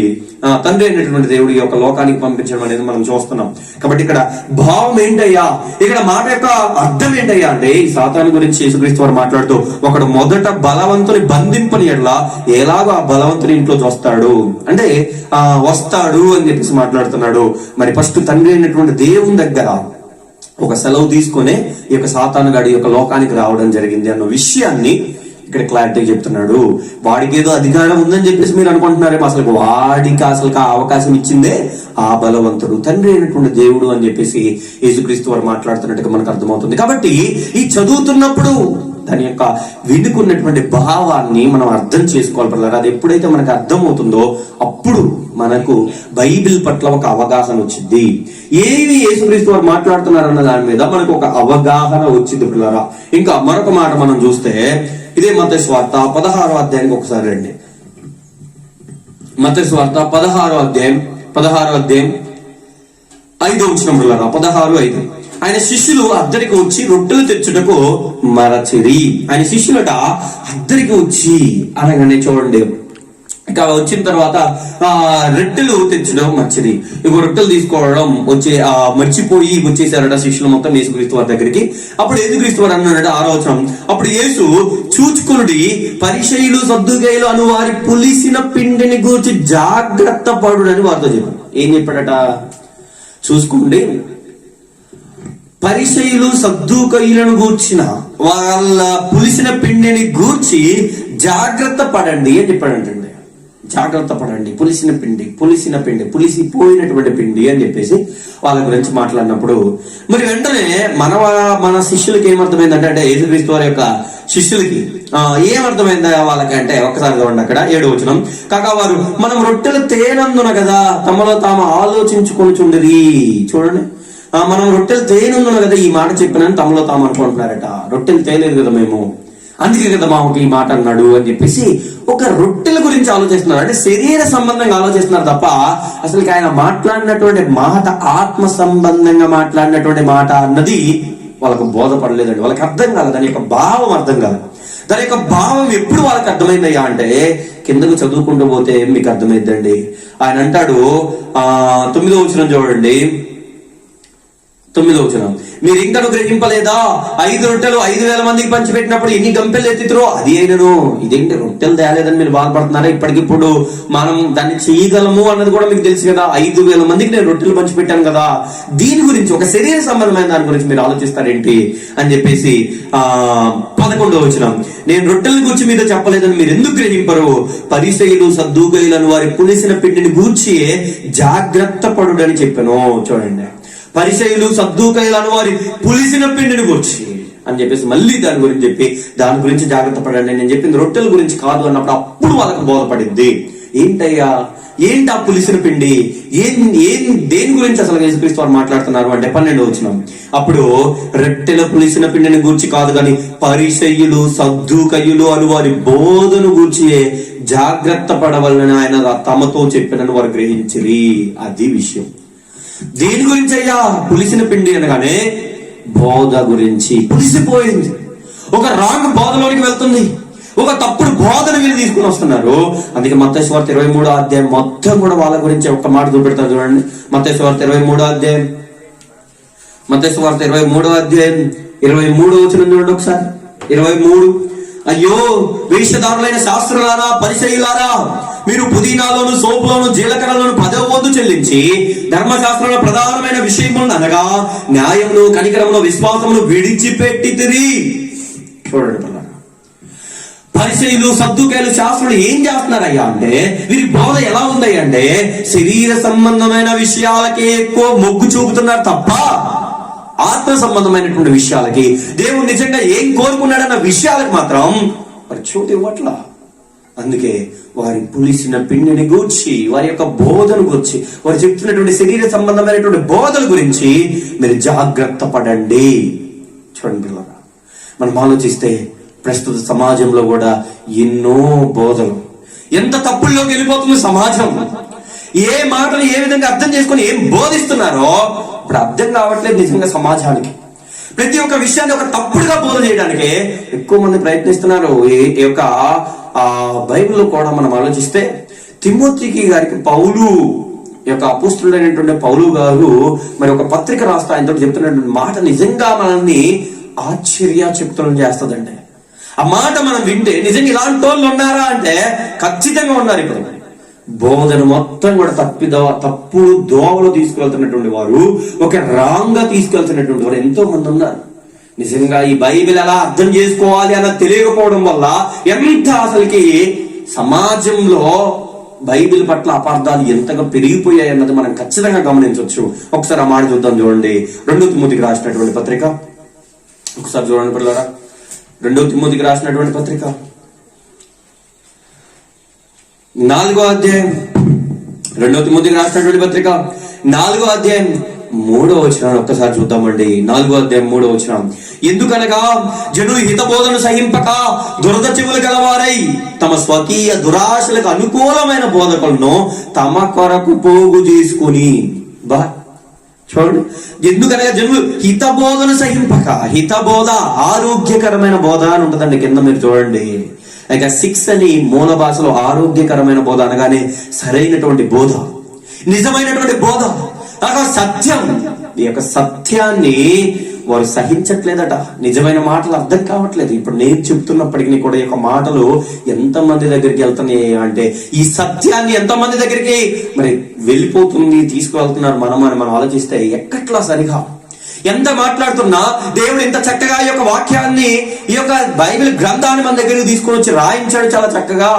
Speaker 1: తండ్రి అయినటువంటి దేవుడి యొక్క లోకానికి పంపించడం అనేది మనం చూస్తున్నాం. కాబట్టి ఇక్కడ భావం ఏంటయ్యా, ఇక్కడ మాట యొక్క అర్థం ఏంటయ్యా అంటే, ఈ సాతాను గురించి యేసుక్రీస్తు వారు మాట్లాడుతూ, ఒకడు మొదట బలవంతుని బంధింపని ఎట్లా ఎలాగో ఆ బలవంతుని ఇంట్లో వస్తాడు అంటే వస్తాడు అని చెప్పేసి మాట్లాడుతున్నాడు. మరి ఫస్ట్ తండ్రి అయినటువంటి దేవుని దగ్గర ఒక సెలవు తీసుకునే ఈ యొక్క సాతాను గాడి యొక్క లోకానికి రావడం జరిగింది అన్న విషయాన్ని ఇక్కడ క్లారిటీ చెప్తున్నాడు. వాడికి ఏదో అధికారం ఉందని చెప్పేసి మీరు అనుకుంటున్నారేమో, అసలు వాడికి అసలు ఆ అవకాశం ఇచ్చిందే ఆ బలవంతుడు, తండ్రి అయినటువంటి దేవుడు అని చెప్పేసి యేసుక్రీస్తు వారు మాట్లాడుతున్నట్టుగా మనకు అర్థమవుతుంది. కాబట్టి ఈ చదువుతున్నప్పుడు దాని యొక్క వెనుకున్నటువంటి భావాన్ని మనం అర్థం చేసుకోవాలి పిల్లలు. అది ఎప్పుడైతే మనకు అర్థమవుతుందో అప్పుడు మనకు బైబిల్ పట్ల ఒక అవగాహన వచ్చింది. ఏవి యేసుక్రీస్తు వారు మాట్లాడుతున్నారన్న దాని మీద మనకు ఒక అవగాహన వచ్చింది పిల్లరా. ఇంకా మరొక మాట మనం చూస్తే, ఇదే మత్తయి సువార్త 16వ అధ్యాయానికి ఒకసారి రండి. మత్తయి సువార్త 16వ అధ్యాయం 5వ వచనం పిల్లరా, 16:5. ఆయన శిష్యులు అద్దరికి వచ్చి రొట్టెలు తెచ్చుటకు మరచిరి. ఆయన శిష్యులట అద్దరికి వచ్చి అనగానే చూడండి, ఇక వచ్చిన తర్వాత రొట్టెలు తెచ్చడం మర్చిది. ఇక రొట్టెలు తీసుకోవడం మర్చిపోయి వచ్చేసారట శిష్యులు మొత్తం యేసుక్రీస్తు వారి దగ్గరికి. అప్పుడు యేసుక్రీస్తు వారు అన్నాడట 6వ వచనం, అప్పుడు యేసు చూచుకునుడి, పరిసయ్యులు సద్దుకయ్యులు అను వారి పులిసిన పిండిని గూర్చి జాగ్రత్త పడుడని వారితో చెప్పాడు. ఏం చెప్పాడట? చూసుకోండి, పరిసయ్యులు సద్దూకయ్యులను గూర్చిన వాళ్ళ పులిసిన పిండిని గూర్చి జాగ్రత్త పడండి అని చెప్పాడంటండి. జాగ్రత్త పడండి, పులిసిన పిండి పులిసిపోయినటువంటి పిండి అని చెప్పేసి వాళ్ళ గురించి మాట్లాడినప్పుడు మరి వెంటనే మన శిష్యులకి ఏమర్థమైందంటే, అంటే యేసుక్రీస్తు వారి యొక్క శిష్యులకి ఏమర్థమైందా వాళ్ళకి అంటే, ఒక్కసారి చూడండి అక్కడ 7వ వచనం, కాగా వారు మనం రొట్టెలు తేనందున కదా తమలో తాము ఆలోచించుకొనుచుండిరి. చూడండి, మనం రొట్టెలు తేనందున కదా ఈ మాట చెప్పినని తమలో తాము అనుకుంటున్నారట. రొట్టెలు తేలేదు కదా మేము, అందుకే కదా మాకు ఈ మాట అన్నాడు అని చెప్పేసి ఒక రొట్టెల గురించి ఆలోచిస్తున్నారు. అంటే శరీర సంబంధంగా ఆలోచిస్తున్నారు తప్ప అసలు ఆయన మాట్లాడినటువంటి మాట ఆత్మ సంబంధంగా మాట్లాడినటువంటి మాట అన్నది వాళ్ళకు బోధపడలేదండి. వాళ్ళకి అర్థం కాదు, దాని యొక్క భావం అర్థం కాదు. దాని యొక్క భావం ఎప్పుడు వాళ్ళకి అర్థమైందయ్యా అంటే, కిందకు చదువుకుంటూ పోతే మీకు అర్థమైందండి. ఆయన అంటాడు 9వ వచనం చూడండి, 9వ వచనం, మీరు ఇంకా గ్రహింపలేదా? 5 రొట్టెలు 5,000 మందికి పంచిపెట్టినప్పుడు ఎన్ని గంపెలు ఎత్తితురో అది అయినను. ఇదేంటి రొట్టెలు తేలేదని మీరు బాధపడుతున్నారా? ఇప్పటికిప్పుడు మనం దాన్ని చేయగలము అన్నది కూడా మీకు తెలుసు కదా. 5,000 మందికి నేను రొట్టెలు పంచిపెట్టాను కదా. దీని గురించి, ఒక శరీర సంబంధమైన దాని గురించి మీరు ఆలోచిస్తారేంటి అని చెప్పేసి 11వ వచనం, నేను రొట్టెల గురించి మీద చెప్పలేదని మీరు ఎందుకు గ్రహింపరు? పరిసయ్యులు సద్దూకయ్యులను వారి పులిసిన పిండిని గూర్చి జాగ్రత్త పడుడని చెప్పాను. చూడండి, పరిసయ్యులు సద్దూకయ్యులను వారి పులిసిన పిండిని గూర్చి అని చెప్పేసి మళ్ళీ దాని గురించి చెప్పి, దాని గురించి జాగ్రత్త పడండి. నేను చెప్పింది రొట్టెల గురించి కాదు అన్నప్పుడు అప్పుడు వాళ్ళకు బోధపడింది. ఏంటయ్యా, ఏంటి ఆ పులిసిన పిండి, దేని గురించి అసలు యేసుక్రీస్తు వారు మాట్లాడుతున్నారు అంటే 12వ వచనం, అప్పుడు రొట్టెల పులిసిన పిండిని గూర్చి కాదు కానీ పరిసయ్యులు సద్దూకయ్యులు అని వారి బోధను గూర్చి జాగ్రత్త పడవలని ఆయన తమతో చెప్పినని వారు గ్రహించిరి. అది విషయం. దేని గురించి అయ్యా పులిసిన పిండి అనగానే బోధ గురించి. పులిసిపోయింది, ఒక రాంగ్ బోధలోనికి వెళ్తుంది, ఒక తప్పుడు బోధన వీళ్ళు తీసుకుని వస్తున్నారు. అందుకే మత్తయి సువార్త 23వ అధ్యాయం మొత్తం కూడా వాళ్ళ గురించి ఒక్క మాట చూపెడతారు చూడండి. మత్తయి సువార్త 23వ అధ్యాయం, మత్తయి సువార్త 23వ అధ్యాయం 23వ వచనం చూడండి ఒకసారి. 23, అయ్యో వేషధారులైన శాస్త్రులారా పరిసయ్యులారా, మీరు పుదీనాలోను సోపులోను జీలకర్రలోను 10వ వంతు చెల్లించి ధర్మశాస్త్రంలో ప్రధానమైన విషయములను అనగా న్యాయమును కనికరమును విశ్వాసమును విడిచిపెట్టితిరి. చూడండి, పరిసయ్యులు సద్దూకయ్యులు శాస్త్రులు ఏం చేస్తున్నారయ్యా అంటే, వీరి బోధ ఎలా ఉందయ్యా అంటే శరీర సంబంధమైన విషయాలకే ఎక్కువ మొగ్గు చూపుతున్నారు తప్ప ఆత్మ సంబంధమైనటువంటి విషయాలకి, దేవుడు నిజంగా ఏం కోరుకున్నాడన్న విషయాలకు మాత్రం వారి చోటు ఇవ్వట్లా. అందుకే వారి పులిసిన పిండిని గూర్చి, వారి యొక్క బోధను గురించి, వారు చెప్తున్నటువంటి శరీర సంబంధమైనటువంటి బోధల గురించి మీరు జాగ్రత్త పడండి. చూడండి పిల్లరా, మనం ఆలోచిస్తే ప్రస్తుత సమాజంలో కూడా ఎన్నో బోధలు, ఎంత తప్పుల్లోకి వెళ్ళిపోతుంది సమాజం. ఏ మాటలు ఏ విధంగా అర్థం చేసుకొని ఏం బోధిస్తున్నారో ఇప్పుడు అర్థం కావట్లేదు నిజంగా సమాజానికి. ప్రతి ఒక్క విషయాన్ని ఒక తప్పుడుగా బోధ చేయడానికి ఎక్కువ మంది ప్రయత్నిస్తున్నారు. ఈ యొక్క బైబిల్లో కూడా మనం ఆలోచిస్తే తిమోతికి గారికి పౌలు యొక్క అపోస్తులుడైనటువంటి పౌలు గారు మరి ఒక పత్రిక రాస్తా ఆయనతో చెప్తున్నటువంటి మాట నిజంగా మనల్ని ఆశ్చర్యచకితులను చేస్తుందండి. ఆ మాట మనం వింటే నిజంగా ఇలాంటి వాళ్ళు ఉన్నారా అంటే ఖచ్చితంగా ఉన్నారు. ఇప్పుడు బోధన మొత్తం కూడా తప్పుడు దోవలో తీసుకెళ్తున్నటువంటి వారు, ఒక రాంగ్ గా తీసుకెళ్తున్నటువంటి వారు ఎంతో మంది ఉన్నారు. నిజంగా ఈ బైబిల్ ఎలా అర్థం చేసుకోవాలి అన్న తెలియకపోవడం వల్ల ఎంత అసలుకి సమాజంలో బైబిల్ పట్ల అపార్థాలు ఎంతగా పెరిగిపోయాయి అన్నది మనం ఖచ్చితంగా గమనించవచ్చు. ఒకసారి ఆ మాట చూద్దాం. చూడండి, 2 తిమోతికి రాసినటువంటి పత్రిక ఒకసారి చూడండి పిల్లరా. 2 తిమోతికి రాసినటువంటి పత్రిక 4వ అధ్యాయం, 2 తిమోతికి రాసినటువంటి పత్రిక 4వ అధ్యాయం 3వ వచనం ఒక్కసారి చూద్దామండి. 4వ అధ్యాయం 3వ వచనం, ఎందుకనగా జనులు హితబోధను సహింపక దురద చెవులు గలవారై తమ స్వకీయ దురాశలకు అనుకూలమైన బోధకులను తమ కొరకు పోగు చేసుకుని. చూడండి, ఎందుకనగా జనులు హితబోధను సహింపక, హితబోధ ఆరోగ్యకరమైన బోధ అని ఉంటుందండి కింద మీరు చూడండి. ఇక 6 అని మూల భాషలో ఆరోగ్యకరమైన బోధ అనగానే సరైనటువంటి బోధ, నిజమైనటువంటి బోధ, సత్యం. ఈ యొక్క సత్యాన్ని వారు సహించట్లేదట. నిజమైన మాటలు అర్థం కావట్లేదు. ఇప్పుడు నేను చెప్తున్నప్పటికీ కూడా ఈ యొక్క మాటలు ఎంతమంది దగ్గరికి వెళ్తున్నాయి అంటే, ఈ సత్యాన్ని ఎంతమంది దగ్గరికి మరి వెళ్ళిపోతుంది, తీసుకువెళ్తున్నారు మనం ఆలోచిస్తే ఎక్కట్లా సరిగా. ఎంత మాట్లాడుతున్నా దేవుడు ఇంత చక్కగా ఈ యొక్క వాక్యాన్ని, ఈ యొక్క బైబిల్ గ్రంథాన్ని మన దగ్గరికి తీసుకొని వచ్చి రాయించాడు చాలా చక్కగా.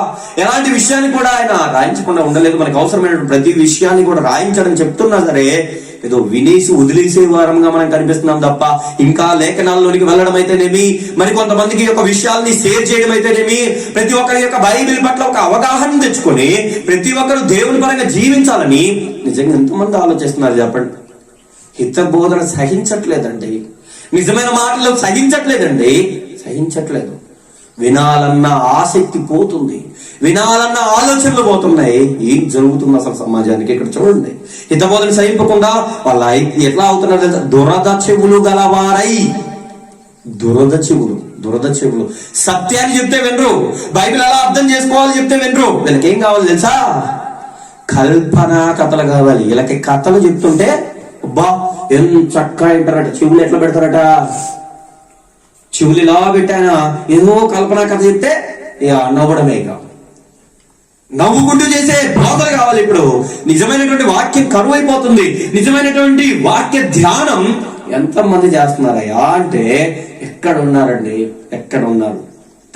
Speaker 1: ఎలాంటి విషయాన్ని కూడా ఆయన రాయించకుండా ఉండలేదు. మనకు అవసరమైన ప్రతి విషయాన్ని కూడా రాయించడం చెప్తున్నా సరే ఏదో వినేసి వదిలేసే వారంగా మనం కనిపిస్తున్నాం తప్ప, ఇంకా లేఖనాల్లోనికి వెళ్ళడం అయితేనేమి, మరి కొంతమందికి యొక్క విషయాల్ని షేర్ చేయడం అయితేనేమి, ప్రతి ఒక్కరి యొక్క బైబిల్ పట్ల ఒక అవగాహన తెచ్చుకొని ప్రతి ఒక్కరు దేవుని పరంగా జీవించాలని నిజంగా ఎంతమంది ఆలోచిస్తున్నారు చెప్పండి. హితబోధన సహించట్లేదండి, నిజమైన మాటలు సహించట్లేదు. వినాలన్న ఆసక్తి పోతుంది, వినాలన్న ఆలోచనలు పోతున్నాయి. ఏం జరుగుతుంది అసలు సమాజానికి? ఇక్కడ చూడండి, హితబోధన సహింపకుండా వాళ్ళ ఎట్లా అవుతున్నారు? దురద చెవులు గలవారై. దురద చెవులు సత్యాన్ని చెప్తే వినరు, బైబిల్ ఎలా అర్థం చేసుకోవాలి చెప్తే వినరు. వీళ్ళకి ఏం కావాలి తెలుసా? కల్పనా కథలు కావాలి. వీళ్ళకి కథలు చెప్తుంటే అబ్బా ఎంత చక్కగా వింటారట. చెవులు ఎట్లా పెడతారట? చెవులు ఇలా పెట్టానా ఏదో కల్పనా కథ చెప్తే నవ్వడమే, నవ్వుకుంటూ చేసే బోధలు కావాలి. ఇప్పుడు నిజమైనటువంటి వాక్యం కరువైపోతుంది. నిజమైనటువంటి వాక్య ధ్యానం ఎంతమంది చేస్తున్నారయ్యా అంటే ఎక్కడ ఉన్నారు?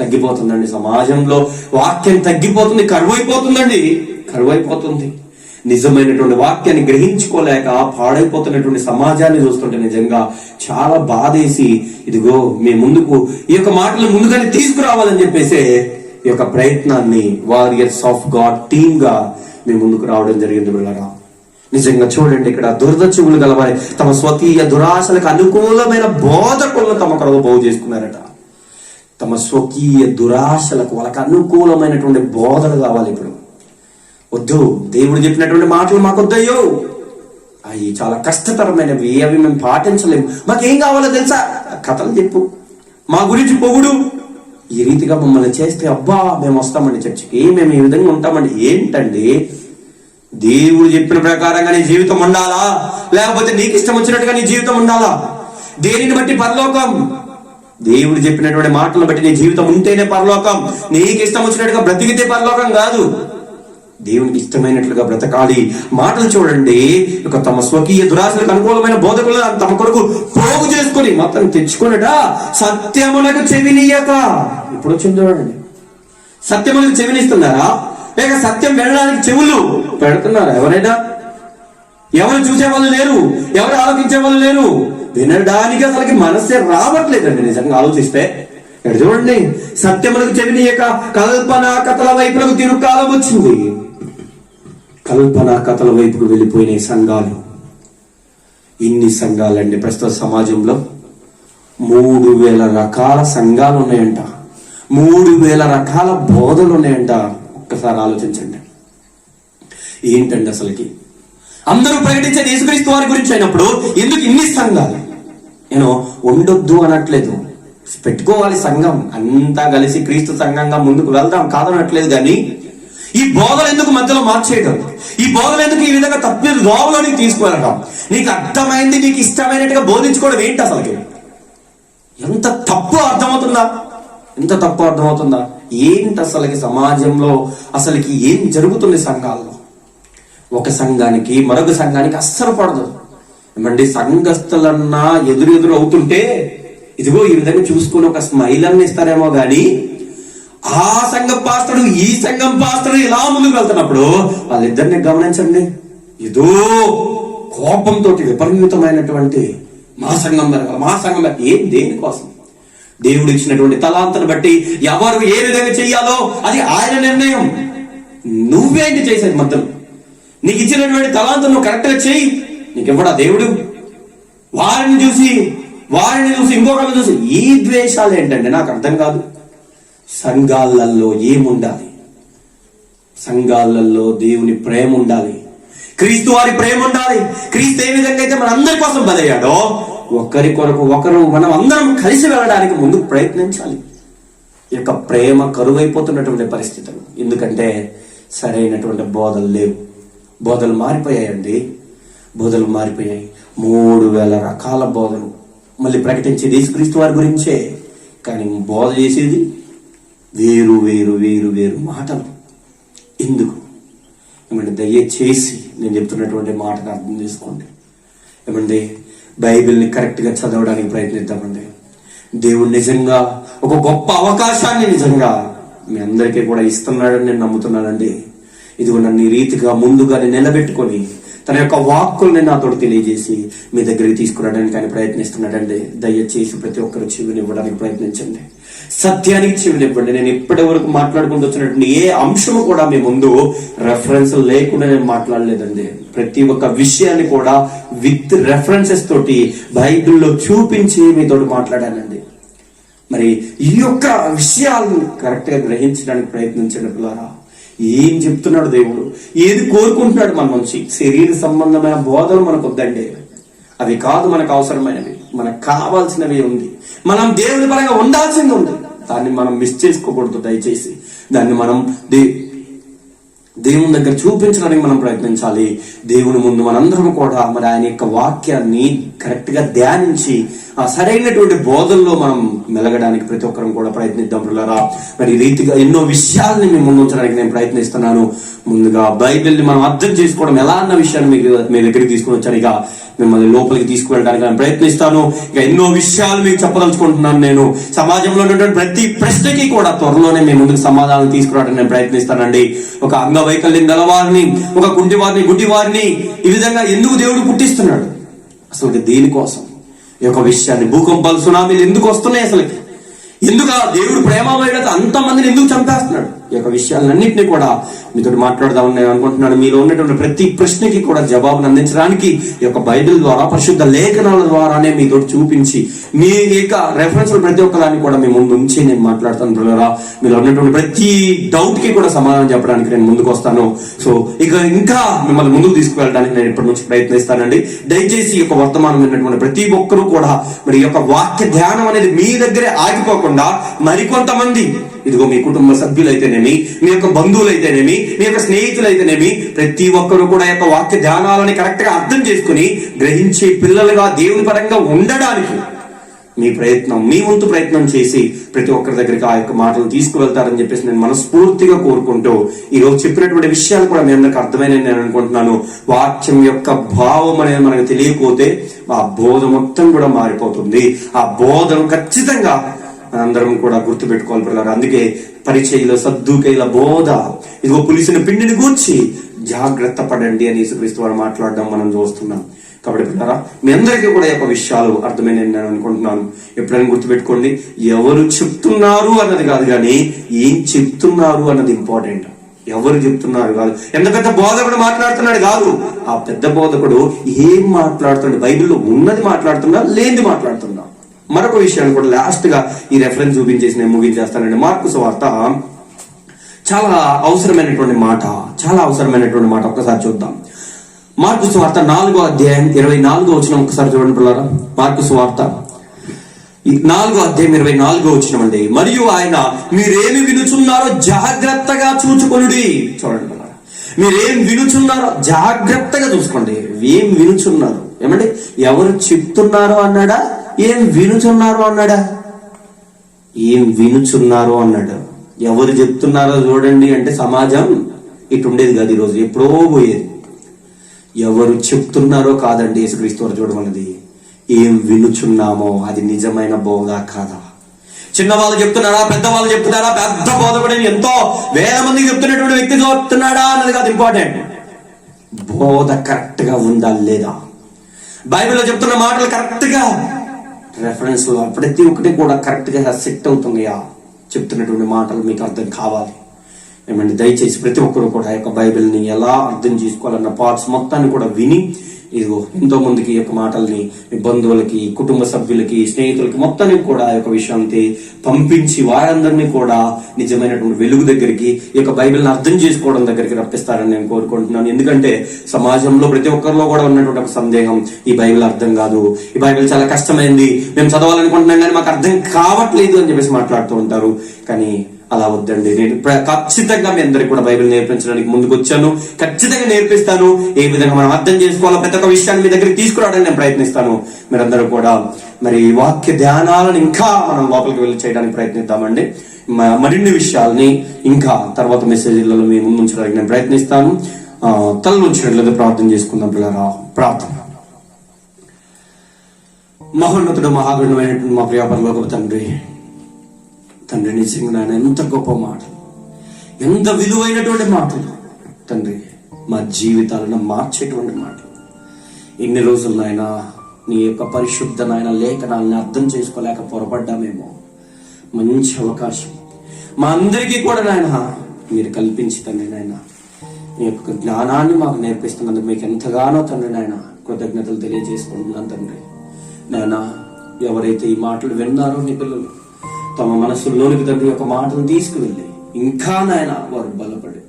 Speaker 1: తగ్గిపోతుందండి సమాజంలో. వాక్యం తగ్గిపోతుంది, కరువైపోతుంది. నిజమైనటువంటి వాక్యాన్ని గ్రహించుకోలేక పాడైపోతున్నటువంటి సమాజాన్ని చూస్తుంటే నిజంగా చాలా బాధేసి, ఇదిగో మీ ముందుకు ఈ యొక్క మాటలు ముందుగానే తీసుకురావాలని చెప్పేసి ఈ యొక్క ప్రయత్నాన్ని వారియర్స్ ఆఫ్ గాడ్ టీమ్ గా మేము ముందుకు రావడం జరిగింది బిడ్డలారా. నిజంగా చూడండి, ఇక్కడ దురద చెవులు గలవారి తమ స్వకీయ దురాశలకు అనుకూలమైన బోధకులను తమ కొరకు బాగు చేసుకున్నారట. తమ స్వకీయ దురాశలకు వాళ్ళకి అనుకూలమైనటువంటి బోధలు కావాలి. ఇప్పుడు వద్దు, దేవుడు చెప్పినటువంటి మాటలు మాకు వద్దయ్యో, అవి చాలా కష్టతరమైనవి, అవి మేము పాటించలేము. మాకేం కావాలో తెలుసా? కథలు చెప్పు, మా గురించి పొగుడు. ఈ రీతిగా మమ్మల్ని చేస్తే అబ్బా మేము వస్తామండి చర్చికి, మేము ఈ విధంగా ఉంటామండి. ఏంటండి, దేవుడు చెప్పిన ప్రకారంగా నీ జీవితం ఉండాలా, లేకపోతే నీకు ఇష్టం వచ్చినట్టుగా నీ జీవితం ఉండాలా? దేనిని బట్టి పరలోకం? దేవుడు చెప్పినటువంటి మాటలను బట్టి నీ జీవితం ఉంటేనే పరలోకం. నీకు ఇష్టం వచ్చినట్టుగా బ్రతికితే పరలోకం కాదు. దేవునికి ఇష్టమైనట్లుగా బ్రతకాలి. మాటలు చూడండి, ఒక తమ స్వకీయ దురాశలకు అనుకూలమైన బోధకులు తమ కొరకు పోగు చేసుకుని మొత్తం తెచ్చుకున్నట సత్యములకు చెవినీయక. ఇప్పుడు వచ్చింది చూడండి, సత్యములకు చెవినిస్తున్నారా లేక సత్యం వినడానికి చెవులు పెడుతున్నారా? ఎవరైనా ఎవరు చూసే వాళ్ళు లేరు, ఎవరు ఆలోచించే వాళ్ళు లేరు, వినడానికి అసలుకి మనస్సే రావట్లేదండి. నిజంగా ఆలోచిస్తే ఇక్కడ చూడండి, సత్యములకు చెవినీయక కల్పనా కథల వైపులకు తిరుకాలం వచ్చింది. కల్పనా కథల వైపుకు వెళ్ళిపోయిన సంఘాలు, ఇన్ని సంఘాలండి ప్రస్తుత సమాజంలో. 3000 రకాల సంఘాలు ఉన్నాయంట, 3000 రకాల బోధలు ఉన్నాయంట. ఒక్కసారి ఆలోచించండి, ఏంటండి అసలుకి? అందరూ ప్రకటించేది యేసుక్రీస్తు వారి గురించి అయినప్పుడు ఎందుకు ఇన్ని సంఘాలు? నేను ఉండొద్దు అనట్లేదు, పెట్టుకోవాలి సంఘం, అంతా కలిసి క్రీస్తు సంఘంగా ముందుకు వెళ్దాం కాదనట్లేదు. కానీ ఈ బోధలు ఎందుకు మధ్యలో మార్చేయడం? ఈ బోధలు ఎందుకు ఈ విధంగా తప్పి లోపలోనికి తీసుకువెళ్ళడం? నీకు అర్థమైంది, నీకు ఇష్టమైనట్టుగా బోధించుకోవడం ఏంటి అసలుకి? ఎంత తప్పు అర్థమవుతుందా? ఎంత తప్పు అర్థమవుతుందా? ఏంటి అసలుకి సమాజంలో అసలుకి ఏం జరుగుతుంది సంఘాల్లో? ఒక సంఘానికి మరొక సంఘానికి అస్సలు పడదు. ఏమండి, సంఘస్థులన్నా ఎదురు అవుతుంటే ఇదిగో ఈ విధంగా చూసుకుని ఒక స్మైల్ అన్న ఇస్తారేమో గాని, ఆ సంఘం పాస్టరు ఈ సంఘం పాస్టరు ఇలా ముందుకు వెళ్తున్నప్పుడు వాళ్ళిద్దరిని గమనించండి, ఏదో కోపంతో విపరీతమైనటువంటి మా సంఘం జరగాలి, మా సంఘం ఏం, దేనికోసం? దేవుడు ఇచ్చినటువంటి తలాంతను బట్టి ఎవరు ఏ విధంగా చెయ్యాలో అది ఆయన నిర్ణయం. నువ్వేంటి చేసేది మధ్యలో? నీకు ఇచ్చినటువంటి తలాంతను నువ్వు కరెక్ట్ గా చెయ్యి, నీకు ఇవ్వడా దేవుడు? వారిని చూసి ఇంకొకరిని చూసి ఈ ద్వేషాలు ఏంటంటే నాకు అర్థం కాదు. సంఘాలలో ఏముండాలి? సంఘాలలో దేవుని ప్రేమ ఉండాలి, క్రీస్తు వారి ప్రేమ ఉండాలి. క్రీస్తు ఏ విధంగా అయితే మన అందరి కోసం బలయ్యాడో ఒకరి కొరకు ఒకరు మనం అందరం కలిసి వెళ్ళడానికి ముందుకు ప్రయత్నించాలి. ఈ యొక్క ప్రేమ కరువైపోతున్నటువంటి పరిస్థితులు. ఎందుకంటే సరైనటువంటి బోధలు లేవు, బోధలు మారిపోయాయండి, బోధలు మారిపోయాయి. 3000 రకాల బోధలు మళ్ళీ ప్రకటించేది యేసుక్రీస్తు వారి గురించే, కానీ బోధ చేసేది వేరు వేరు వేరు వేరు మాటలు. ఎందుకు? ఏమంటే దయచేసి నేను చెప్తున్నటువంటి మాటను అర్థం చేసుకోండి. ఏమండి, బైబిల్ని కరెక్ట్ గా చదవడానికి ప్రయత్నిద్దామండి. దేవుడు నిజంగా ఒక గొప్ప అవకాశాన్ని నిజంగా మీ అందరికీ కూడా ఇస్తున్నాడని నేను నమ్ముతున్నానండి. ఇదిగో నన్ను ఈ రీతిగా ముందుగానే నిలబెట్టుకొని తన యొక్క వాక్కుల్ని నాతో తెలియజేసి మీ దగ్గరికి తీసుకురావడానికి ఆయన ప్రయత్నిస్తున్నాడండి. దయచేసి ప్రతి ఒక్కరు చెవినివ్వడానికి ప్రయత్నించండి, సత్యానికి చెవినివ్వండి. నేను ఇప్పటి వరకు మాట్లాడుకుంటూ వచ్చినటువంటి ఏ అంశము కూడా మీ ముందు రెఫరెన్స్ లేకుండా నేను మాట్లాడలేదండి. ప్రతి ఒక్క విషయాన్ని కూడా విత్ రెఫరెన్సెస్ తోటి బైబిల్లో చూపించి మీతో మాట్లాడానండి. మరి ఈ యొక్క విషయాలను కరెక్ట్ గా గ్రహించడానికి ప్రయత్నించండి పిల్లరా. ఏం చెప్తున్నాడు దేవుడు, ఏది కోరుకుంటున్నాడు మన నుంచి? శరీర సంబంధమైన బోధలు మనకు వద్దండి, అవి కాదు మనకు అవసరమైనవి. మనకు కావాల్సినవి ఉంది, మనం దేవుని పరంగా ఉండాల్సింది ఉంది. దాన్ని మనం మిస్ చేసుకోకూడదు. దయచేసి దాన్ని మనం దేవుని దగ్గర చూపించడానికి మనం ప్రయత్నించాలి. దేవుని ముందు మనందరం కూడా మరి ఆయన యొక్క వాక్యాన్ని కరెక్ట్ గా ధ్యానించి ఆ సరైనటువంటి బోధల్లో మనం మెలగడానికి ప్రతి ఒక్కరం కూడా ప్రయత్నిద్దాం పిల్లరా. మరి ఈ రీతిగా ఎన్నో విషయాల్ని మేము ముందు ఉంచడానికి నేను ప్రయత్నిస్తున్నాను. ముందుగా బైబిల్ని మనం అర్థం చేసుకోవడం ఎలా అన్న విషయాన్ని మీ దగ్గరికి తీసుకుని వచ్చాను. ఇక మిమ్మల్ని లోపలికి తీసుకువెళ్ళడానికి నేను ప్రయత్నిస్తాను. ఇక ఎన్నో విషయాలు మీకు చెప్పదలుచుకుంటున్నాను. నేను సమాజంలో ఉన్నటువంటి ప్రతి ప్రశ్నకి కూడా త్వరలోనే మీ ముందుకు సమాధానం తీసుకురావడానికి నేను ప్రయత్నిస్తానండి. ఒక అంగవైకల్యం గలవారిని, ఒక కుంటివారిని, గుడ్డివారిని ఈ విధంగా ఎందుకు దేవుడు పుట్టిస్తున్నాడు? అసలు దేనికోసం? ఈ యొక్క విషయాన్ని, భూకంపాలు, సునామీలు ఎందుకు వస్తున్నాయి? అసలు ఎందుకు ఆ దేవుడు ప్రేమమయుడత అంతమందిని ఎందుకు చంపేస్తున్నాడు? ఈ యొక్క విషయాలన్నింటినీ కూడా మీతో మాట్లాడదామని నేను అనుకుంటున్నాను. మీలో ఉన్నటువంటి ప్రతి ప్రశ్నకి కూడా జవాబును అందించడానికి ఈ యొక్క బైబిల్ ద్వారా, పరిశుద్ధ లేఖనాల ద్వారానే మీతో చూపించి మీ యొక్క రెఫరెన్స్ ప్రతి ఒక్కదాన్ని కూడా మీ ముందు ఉంచి నేను మాట్లాడతాను బ్రదరా. మీలో ఉన్నటువంటి ప్రతి డౌట్ కి కూడా సమాధానం చెప్పడానికి నేను ముందుకు వస్తాను. సో ఇంకా మిమ్మల్ని ముందుకు తీసుకువెళ్ళడానికి నేను ఇప్పటి నుంచి ప్రయత్నిస్తానండి. దయచేసి ఈ యొక్క వర్తమానం విన్నటువంటి ప్రతి ఒక్కరూ కూడా మరి ఈ యొక్క వాక్య ధ్యానం అనేది మీ దగ్గరే ఆగిపోకుండా మరికొంతమంది, ఇదిగో మీ కుటుంబ సభ్యులైతేనేమి, మీ యొక్క బంధువులైతేనేమి, మీ యొక్క స్నేహితులైతేనేమి, ప్రతి ఒక్కరు కూడా యొక్క వాక్య ధ్యానాలని కరెక్ట్ గా అర్థం చేసుకుని గ్రహించే పిల్లలుగా దేవుని పరంగా ఉండడానికి మీ ప్రయత్నం, మీ వంతు ప్రయత్నం చేసి ప్రతి ఒక్కరి దగ్గరికి ఆ యొక్క మాటలు తీసుకువెళ్తారని చెప్పేసి నేను మనస్ఫూర్తిగా కోరుకుంటూ ఈ రోజు చెప్పినటువంటి విషయాలు కూడా మీ అందరికి అర్థమైన నేను అనుకుంటున్నాను. వాక్యం యొక్క భావం అనేది మనకు తెలియకపోతే ఆ బోధ మొత్తం కూడా మారిపోతుంది. ఆ బోధను ఖచ్చితంగా అందరం కూడా గుర్తు పెట్టుకోవాలి పిల్లలు. అందుకే పరిచయలో సద్దుకైల బోధ, ఇదిగో పులిసిన పిండిని గూర్చి జాగ్రత్త పడండి అని యేసుక్రీస్తు వారు మాట్లాడడం మనం చూస్తున్నాం. కాబట్టి పిల్లరా, మీ అందరికీ కూడా ఈ యొక్క విషయాలు అర్థమైన నేను అనుకుంటున్నాను. ఎప్పుడైనా గుర్తుపెట్టుకోండి, ఎవరు చెప్తున్నారు అన్నది కాదు, కానీ ఏం చెప్తున్నారు అన్నది ఇంపార్టెంట్. ఎవరు చెప్తున్నారు కాదు, ఎంత పెద్ద బోధకుడు మాట్లాడుతున్నాడు కాదు, ఆ పెద్ద బోధకుడు ఏం మాట్లాడుతున్నాడు, బైబిల్లో ఉన్నది మాట్లాడుతున్నా లేనిది మాట్లాడుతున్నా. మరొక విషయాన్ని కూడా లాస్ట్ గా ఈ రెఫరెన్స్ చూపించేసి నేను ముగించేస్తానండి. మార్కు సువార్త చాలా అవసరమైనటువంటి మాట ఒక్కసారి చూద్దాం. మార్కు సువార్త 4వ అధ్యాయం 24వ వచనం ఒకసారి చూడండి పిల్లరా. మార్కు సువార్త 4వ అధ్యాయం 24వ వచనం అండి. మరియు ఆయన, మీరేమి వినుచున్నారో జాగ్రత్తగా చూచుకొనుడి. చూడండి పిల్లరా, మీరేం వినుచున్నారో జాగ్రత్తగా చూసుకోండి. ఏం వినుచున్నారు ఏమంటే, ఎవరు చెప్తున్నారో అన్నాడా, ఏం వినుచున్నారో అన్నాడా? ఏం వినుచున్నారో అన్నాడు. ఎవరు చెప్తున్నారో చూడండి అంటే సమాజం ఇటు ఉండేది కాదు, ఈరోజు ఎప్పుడో పోయేది. ఎవరు చెప్తున్నారో కాదండి యేసుక్రీస్తు వారు చూడమన్నది, ఏం వినుచున్నామో అది నిజమైన బోధ కాదా. చిన్నవాళ్ళు చెప్తున్నారా, పెద్దవాళ్ళు చెప్తున్నారా, పెద్ద బోధకుడు ఎంతో వేల మందికి చెప్తున్నటువంటి వ్యక్తి చెప్తున్నాడా అన్నది కాదు ఇంపార్టెంట్. బోధ కరెక్ట్ గా ఉందా లేదా, బైబిల్లో చెప్తున్న మాటలు కరెక్ట్ గా రెఫరెన్స్ లో ప్రతి ఒక్కటి కూడా కరెక్ట్ గా సెట్ అవుతున్నాయా, చెప్తున్నటువంటి మాటలు మీకు అర్థం కావాలి. ఏమండి, దయచేసి ప్రతి ఒక్కరు కూడా యొక్క బైబిల్ని ఎలా అర్థం చేసుకోవాలన్న పార్ట్స్ మొత్తాన్ని కూడా విని, ఇదిగో ఎంతో మందికి ఈ యొక్క మాటల్ని బంధువులకి, కుటుంబ సభ్యులకి, స్నేహితులకి మొత్తానికి కూడా ఆ యొక్క విషయాన్ని పంపించి వారందరినీ కూడా నిజమైనటువంటి వెలుగు దగ్గరికి, ఈ యొక్క బైబిల్ని అర్థం చేసుకోవడం దగ్గరికి రప్పిస్తారని నేను కోరుకుంటున్నాను. ఎందుకంటే సమాజంలో ప్రతి ఒక్కరిలో కూడా ఉన్నటువంటి ఒక సందేహం, ఈ బైబిల్ అర్థం కాదు, ఈ బైబిల్ చాలా కష్టమైంది, మేము చదవాలనుకుంటున్నాం కానీ మాకు అర్థం కావట్లేదు అని చెప్పేసి మాట్లాడుతూ ఉంటారు. కానీ అలా వద్దండి. నేను ఖచ్చితంగా మీ అందరికి కూడా బైబిల్ నేర్పించడానికి ముందుకు వచ్చాను, ఖచ్చితంగా నేర్పిస్తాను. ఏ విధంగా మనం అర్థం చేసుకోవాలో ప్రతి ఒక్క విషయాన్ని మీ దగ్గరికి తీసుకురావడానికి నేను ప్రయత్నిస్తాను. మీరందరూ కూడా మరి వాక్య ధ్యానాలను ఇంకా మనం లోపలికి వెళ్ళి చేయడానికి ప్రయత్నిద్దామండి. మరిన్ని విషయాల్ని ఇంకా తర్వాత మెసేజ్లలో మీ ముందు ఉంచడానికి నేను ప్రయత్నిస్తాను. తల ఉంచినట్లయితే ప్రార్థన చేసుకుందాం పిల్లరా. ప్రార్థన. మహోన్నతుడు, మహాగణమైనటువంటి మా ప్రియ పరలోకపు తండ్రి, నిజంగా నాయన ఎంత గొప్ప మాటలు, ఎంత విలువైనటువంటి మాటలు తండ్రి, మా జీవితాలను మార్చేటువంటి మాటలు. ఎన్ని రోజులు నాయన నీ యొక్క పరిశుద్ధ నాయన లేఖనాలను అర్థం చేసుకోలేక పొరపడ్డామేమో. మంచి అవకాశం మా అందరికీ కూడా నాయన మీరు కల్పించి తండ్రి నాయన మీ యొక్క జ్ఞానాన్ని మాకు నేర్పిస్తున్నందుకు మీకు ఎంతగానో తండ్రి నాయన కృతజ్ఞతలు తెలియజేసుకుంటున్నాను తండ్రి. నాయన ఎవరైతే ఈ మాటలు విన్నారో నీ పిల్లలు తమ మనసుల్లోనికి తండ్రి యొక్క మాటను తీసుకువెళ్ళి ఇంకా నాయన వారు బలపడి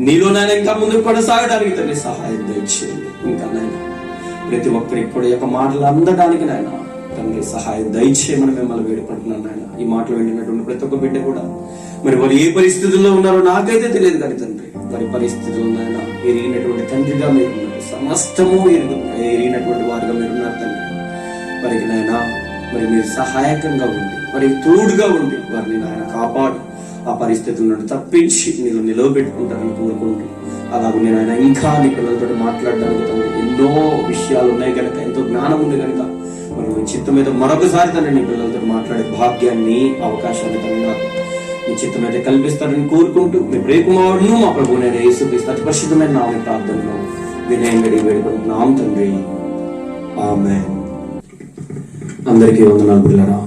Speaker 1: నీలో నాయన ఇంకా ముందుకు కొనసాగడానికి తండ్రి సహాయం దయచేయండి. ఇంకా నాయన ప్రతి ఒక్కరికి కూడా యొక్క మాటలు అందడానికి నాయన తండ్రి సహాయం దయచేయమని మిమ్మల్ని వేడుకుంటున్నాను నాయన. ఈ మాటలు వింటున్నటువంటి ప్రతి ఒక్క బిడ్డ కూడా మరి వారు ఏ పరిస్థితుల్లో ఉన్నారో నాకైతే తెలియదు కానీ తండ్రి, వారి పరిస్థితుల్లో నాయన ఎరిగినటువంటి తండ్రిగా మీరున్నారు, సమస్తము ఎరిగినటువంటి వారిగా మీరున్నారు తండ్రి. వారికి నాయన మరి మీరు సహాయకంగా ఉండి, వారికి తోడుగా ఉండి వారిని నాయన కాపాడు, ఆ పరిస్థితుల నుండి తప్పించి మీరు నిలవబెట్టుకుంటారని కోరుకుంటూ, అలాగే నేను ఆయన ఇంకా నీ పిల్లలతో మాట్లాడడానికి తండ్రి ఎన్నో విషయాలు ఉన్నాయి కనుక, ఎంతో జ్ఞానం ఉంది కనుక మరి చిత్తం మీద మరొకసారి తండ్రి నీ పిల్లలతో మాట్లాడే భాగ్యాన్ని, అవకాశాన్ని తండ్రి నాకు మీ చిత్తం అయితే కల్పిస్తారని కోరుకుంటూ, మీ ప్రియకుమారుడును మా ప్రభువైన యేసుక్రీస్తు అతి పరిశుద్ధమైన నామమున ప్రార్థనలో వినయంగా వేడుకుంటున్నాం తండ్రి. ఆమేన్. అందరికీ వందనాలు పిల్లరా.